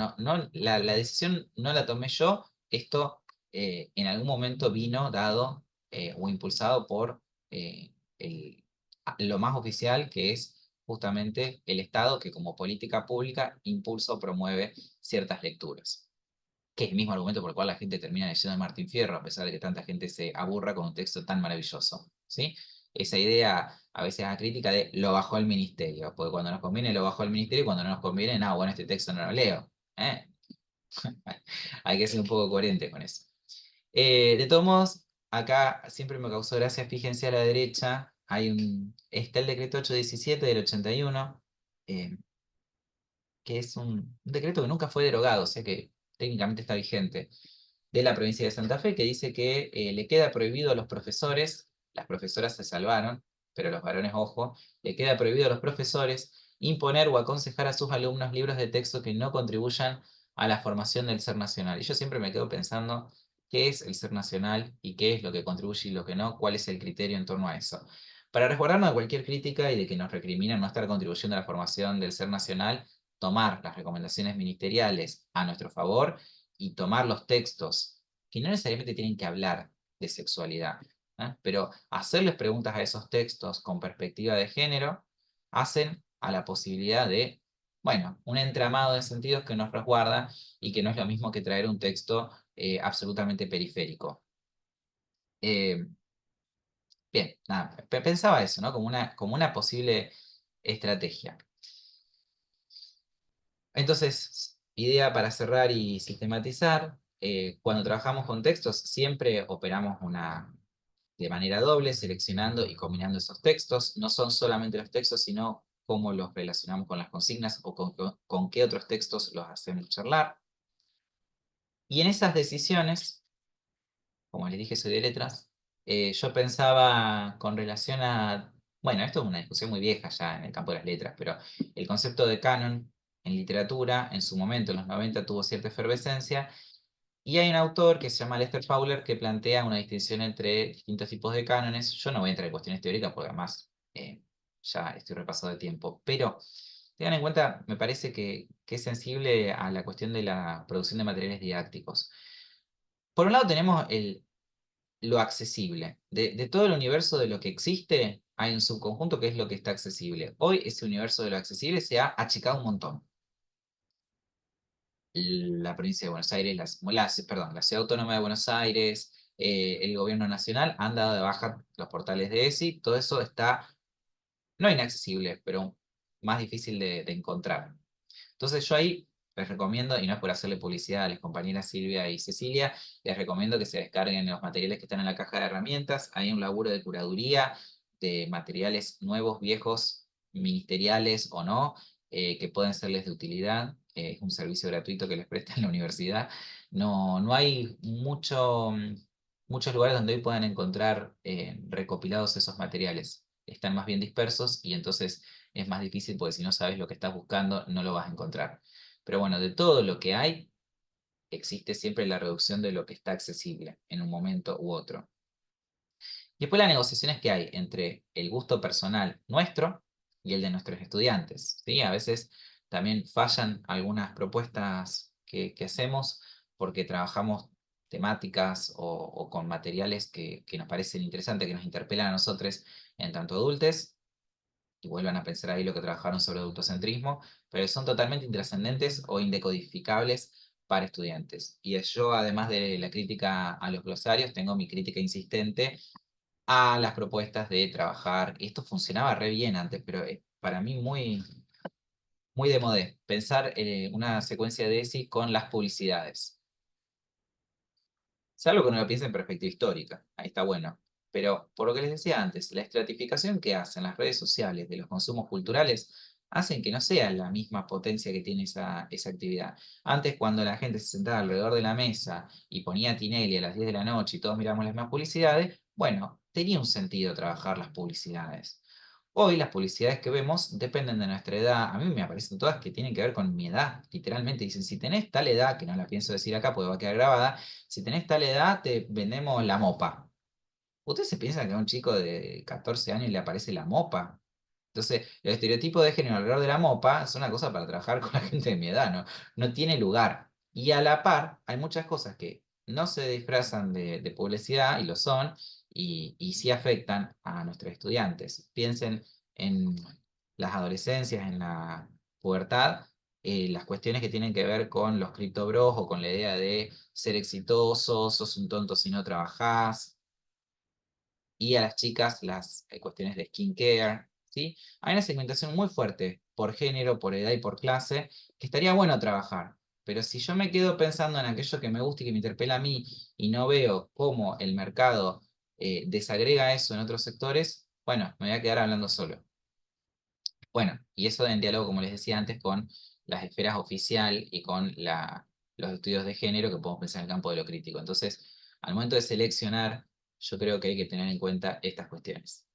la decisión no la tomé yo, esto en algún momento vino dado o impulsado por lo más oficial, que es justamente el Estado, que como política pública impulsa o promueve ciertas lecturas, que es el mismo argumento por el cual la gente termina leyendo a Martín Fierro, a pesar de que tanta gente se aburra con un texto tan maravilloso, ¿sí? Esa idea a veces crítica de lo bajó el ministerio, porque cuando nos conviene lo bajó el ministerio y cuando no nos conviene, no, bueno, este texto no lo leo. Hay que ser un poco coherente con eso. De todos modos, acá siempre me causó gracia, fíjense a la derecha, está el decreto 817 del 81, que es un decreto que nunca fue derogado, o sea que técnicamente está vigente, de la provincia de Santa Fe, que dice que le queda prohibido a los profesores, las profesoras se salvaron, pero los varones, ojo, le queda prohibido a los profesores imponer o aconsejar a sus alumnos libros de texto que no contribuyan a la formación del ser nacional. Y yo siempre me quedo pensando qué es el ser nacional y qué es lo que contribuye y lo que no, cuál es el criterio en torno a eso. Para resguardarnos de cualquier crítica y de que nos recriminen no estar contribuyendo a la formación del ser nacional, tomar las recomendaciones ministeriales a nuestro favor y tomar los textos que no necesariamente tienen que hablar de sexualidad, pero hacerles preguntas a esos textos con perspectiva de género hacen a la posibilidad de, bueno, un entramado de sentidos que nos resguarda y que no es lo mismo que traer un texto absolutamente periférico. Bien, nada, pensaba eso, ¿no? Como una posible estrategia. Entonces, idea para cerrar y sistematizar, cuando trabajamos con textos siempre operamos de manera doble, seleccionando y combinando esos textos. No son solamente los textos, sino cómo los relacionamos con las consignas o con qué otros textos los hacemos charlar. Y en esas decisiones, como les dije, soy de letras, yo pensaba con relación a, bueno, esto es una discusión muy vieja ya en el campo de las letras, pero el concepto de canon en literatura, en su momento, en los 90, tuvo cierta efervescencia, y hay un autor que se llama Lester Fowler que plantea una distinción entre distintos tipos de cánones. Yo no voy a entrar en cuestiones teóricas porque además ya estoy repasado de tiempo, pero tengan en cuenta, me parece que es sensible a la cuestión de la producción de materiales didácticos. Por un lado tenemos lo accesible. De todo el universo de lo que existe, hay un subconjunto que es lo que está accesible. Hoy ese universo de lo accesible se ha achicado un montón. La provincia de Buenos Aires, la Ciudad Autónoma de Buenos Aires, el gobierno nacional han dado de baja los portales de ESI, todo eso está no inaccesible, pero más difícil de encontrar. Entonces yo ahí les recomiendo, y no es por hacerle publicidad a las compañeras Silvia y Cecilia, les recomiendo que se descarguen los materiales que están en la caja de herramientas. Hay un laburo de curaduría de materiales nuevos, viejos, ministeriales o no, que pueden serles de utilidad. Es un servicio gratuito que les presta en la universidad. No hay muchos lugares donde hoy puedan encontrar recopilados esos materiales. Están más bien dispersos y entonces es más difícil porque si no sabes lo que estás buscando, no lo vas a encontrar. Pero bueno, de todo lo que hay, existe siempre la reducción de lo que está accesible en un momento u otro. Y después las negociaciones que hay entre el gusto personal nuestro y el de nuestros estudiantes, ¿sí? A veces también fallan algunas propuestas que hacemos porque trabajamos temáticas o con materiales que nos parecen interesantes, que nos interpelan a nosotros en tanto adultos, y vuelvan a pensar ahí lo que trabajaron sobre adultocentrismo, pero son totalmente intrascendentes o indecodificables para estudiantes. Y yo, además de la crítica a los glosarios, tengo mi crítica insistente a las propuestas de trabajar. Esto funcionaba re bien antes, pero para mí muy de modé. Pensar una secuencia de ESI con las publicidades. Salvo que uno lo piense en perspectiva histórica, ahí está bueno. Pero por lo que les decía antes, la estratificación que hacen las redes sociales de los consumos culturales hacen que no sea la misma potencia que tiene esa actividad. Antes, cuando la gente se sentaba alrededor de la mesa y ponía Tinelli a las 10 de la noche y todos miramos las mismas publicidades, bueno, tenía un sentido trabajar las publicidades. Hoy las publicidades que vemos dependen de nuestra edad. A mí me aparecen todas que tienen que ver con mi edad. Literalmente dicen, si tenés tal edad, que no la pienso decir acá porque va a quedar grabada, si tenés tal edad te vendemos la mopa. ¿Ustedes se piensan que a un chico de 14 años le aparece la mopa? Entonces, el estereotipo de género alrededor de la mopa es una cosa para trabajar con la gente de mi edad, ¿no? No tiene lugar. Y a la par, hay muchas cosas que no se disfrazan de publicidad, y lo son, y sí afectan a nuestros estudiantes. Piensen en las adolescencias, en la pubertad, las cuestiones que tienen que ver con los cripto bros o con la idea de ser exitoso, sos un tonto si no trabajás, y a las chicas las cuestiones de skincare, ¿sí? Hay una segmentación muy fuerte por género, por edad y por clase, que estaría bueno trabajar. Pero si yo me quedo pensando en aquello que me gusta y que me interpela a mí y no veo cómo el mercado desagrega eso en otros sectores, bueno, me voy a quedar hablando solo. Bueno, y eso en diálogo, como les decía antes, con las esferas oficial y con los estudios de género que podemos pensar en el campo de lo crítico. Entonces, al momento de seleccionar, yo creo que hay que tener en cuenta estas cuestiones.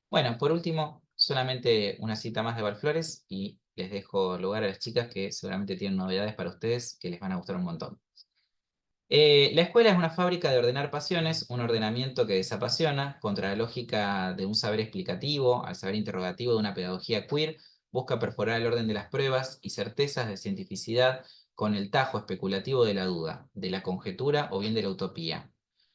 Bueno, por último, solamente una cita más de Valflores y les dejo lugar a las chicas que seguramente tienen novedades para ustedes que les van a gustar un montón. La escuela es una fábrica de ordenar pasiones, un ordenamiento que desapasiona, contra la lógica de un saber explicativo, al saber interrogativo de una pedagogía queer, busca perforar el orden de las pruebas y certezas de cientificidad con el tajo especulativo de la duda, de la conjetura o bien de la utopía.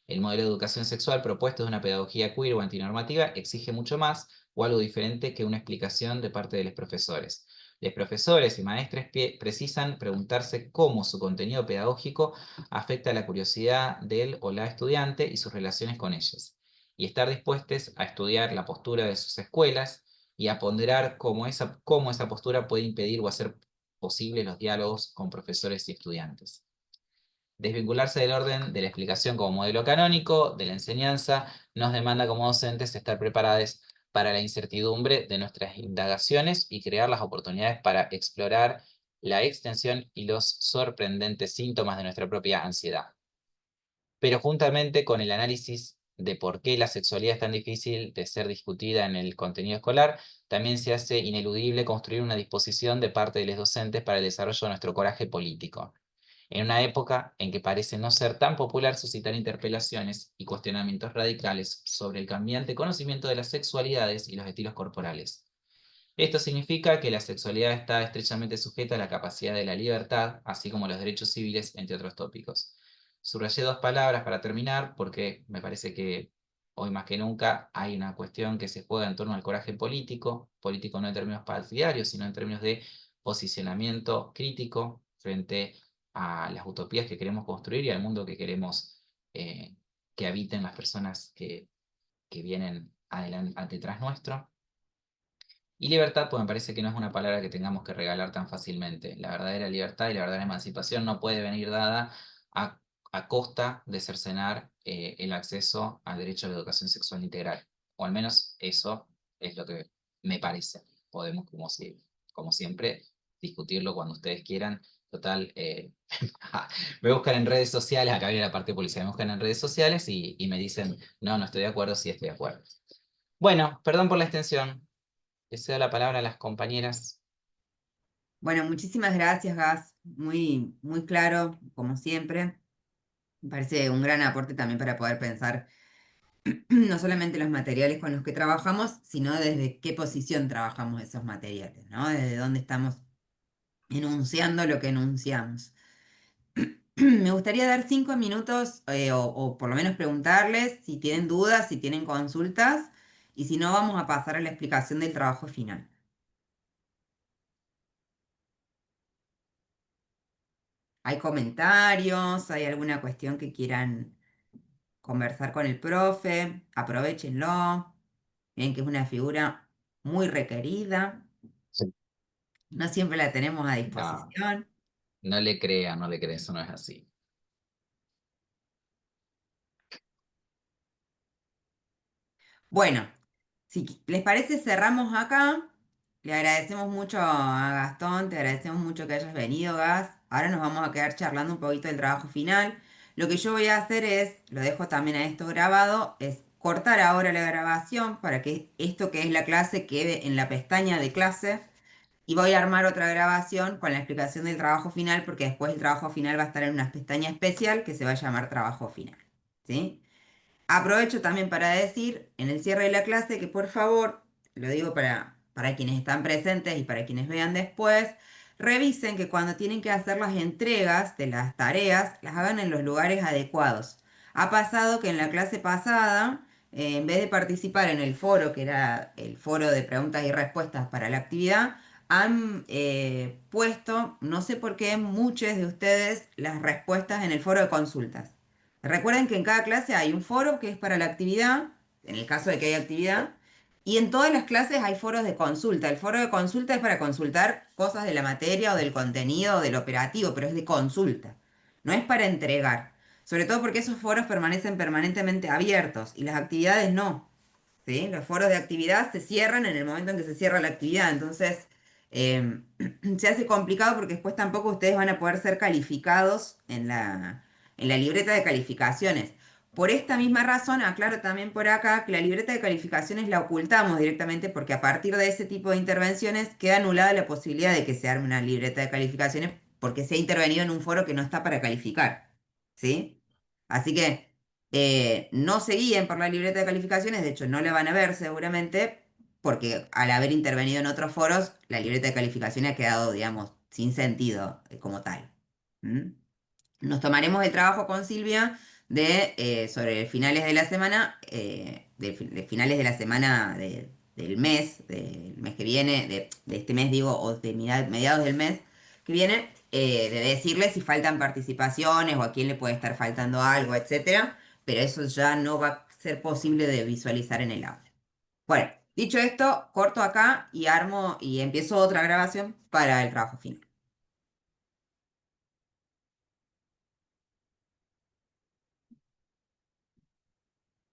El modelo de educación sexual propuesto de una pedagogía queer o antinormativa exige mucho más o algo diferente que una explicación de parte de los profesores. Los profesores y maestres precisan preguntarse cómo su contenido pedagógico afecta la curiosidad del o la estudiante y sus relaciones con ellas, y estar dispuestos a estudiar la postura de sus escuelas y a ponderar cómo esa postura puede impedir o hacer posible los diálogos con profesores y estudiantes. Desvincularse del orden de la explicación como modelo canónico de la enseñanza nos demanda como docentes estar preparados para la incertidumbre de nuestras indagaciones y crear las oportunidades para explorar la extensión y los sorprendentes síntomas de nuestra propia ansiedad. Pero juntamente con el análisis de por qué la sexualidad es tan difícil de ser discutida en el contenido escolar, también se hace ineludible construir una disposición de parte de los docentes para el desarrollo de nuestro coraje político, en una época en que parece no ser tan popular suscitar interpelaciones y cuestionamientos radicales sobre el cambiante conocimiento de las sexualidades y los estilos corporales. Esto significa que la sexualidad está estrechamente sujeta a la capacidad de la libertad, así como los derechos civiles, entre otros tópicos. Subrayé dos palabras para terminar, porque me parece que hoy más que nunca hay una cuestión que se juega en torno al coraje político, político no en términos partidarios, sino en términos de posicionamiento crítico frente a las utopías que queremos construir y al mundo que queremos que habiten las personas que vienen adelante, detrás nuestro. Y libertad, pues me parece que no es una palabra que tengamos que regalar tan fácilmente. La verdadera libertad y la verdadera emancipación no puede venir dada a, a costa de cercenar el acceso al derecho a la educación sexual integral. O al menos eso es lo que me parece. Podemos, como siempre, discutirlo cuando ustedes quieran. Total, me buscan en redes sociales, acá viene la parte de policía, me buscan en redes sociales y me dicen, no, no estoy de acuerdo, sí estoy de acuerdo. Bueno, perdón por la extensión. Le cedo la palabra a las compañeras. Bueno, muchísimas gracias, Gas. Muy, muy claro, como siempre. Me parece un gran aporte también para poder pensar no solamente los materiales con los que trabajamos, sino desde qué posición trabajamos esos materiales, ¿no? Desde dónde estamos enunciando lo que enunciamos. Me gustaría dar 5 minutos o por lo menos preguntarles si tienen dudas, si tienen consultas, y si no, vamos a pasar a la explicación del trabajo final. ¿Hay comentarios? ¿Hay alguna cuestión que quieran conversar con el profe? Aprovéchenlo. Miren que es una figura muy requerida. Sí. No siempre la tenemos a No, disposición. no le crean, no le crean, eso no es así. Bueno, si les parece, cerramos acá. Le agradecemos mucho a Gastón, te agradecemos mucho que hayas venido, Gas. Ahora nos vamos a quedar charlando un poquito del trabajo final. Lo que yo voy a hacer es, lo dejo también a esto grabado, es cortar ahora la grabación para que esto que es la clase quede en la pestaña de clase. Y voy a armar otra grabación con la explicación del trabajo final, porque después el trabajo final va a estar en una pestaña especial que se va a llamar trabajo final. ¿Sí? Aprovecho también para decir en el cierre de la clase que por favor, lo digo para quienes están presentes y para quienes vean después, revisen que cuando tienen que hacer las entregas de las tareas, las hagan en los lugares adecuados. Ha pasado que en la clase pasada, en vez de participar en el foro, que era el foro de preguntas y respuestas para la actividad, han puesto, no sé por qué, muchos de ustedes las respuestas en el foro de consultas. Recuerden que en cada clase hay un foro que es para la actividad, en el caso de que haya actividad, y en todas las clases hay foros de consulta. El foro de consulta es para consultar cosas de la materia o del contenido o del operativo, pero es de consulta, no es para entregar. Sobre todo porque esos foros permanecen permanentemente abiertos y las actividades no. ¿Sí? Los foros de actividad se cierran en el momento en que se cierra la actividad, entonces eh, se hace complicado porque después tampoco ustedes van a poder ser calificados en la libreta de calificaciones. Por esta misma razón, aclaro también por acá que la libreta de calificaciones la ocultamos directamente porque a partir de ese tipo de intervenciones queda anulada la posibilidad de que se arme una libreta de calificaciones porque se ha intervenido en un foro que no está para calificar. ¿Sí? Así que no se guíen por la libreta de calificaciones, de hecho no la van a ver seguramente, porque al haber intervenido en otros foros, la libreta de calificaciones ha quedado, digamos, sin sentido como tal. ¿Mm? Nos tomaremos el trabajo con Silvia sobre finales de la semana, de finales de la semana del mes que viene, de este mes digo, o de mediados del mes que viene, de decirle si faltan participaciones o a quién le puede estar faltando algo, etcétera, pero eso ya no va a ser posible de visualizar en el audio. Bueno, dicho esto, corto acá y armo y empiezo otra grabación para el trabajo final.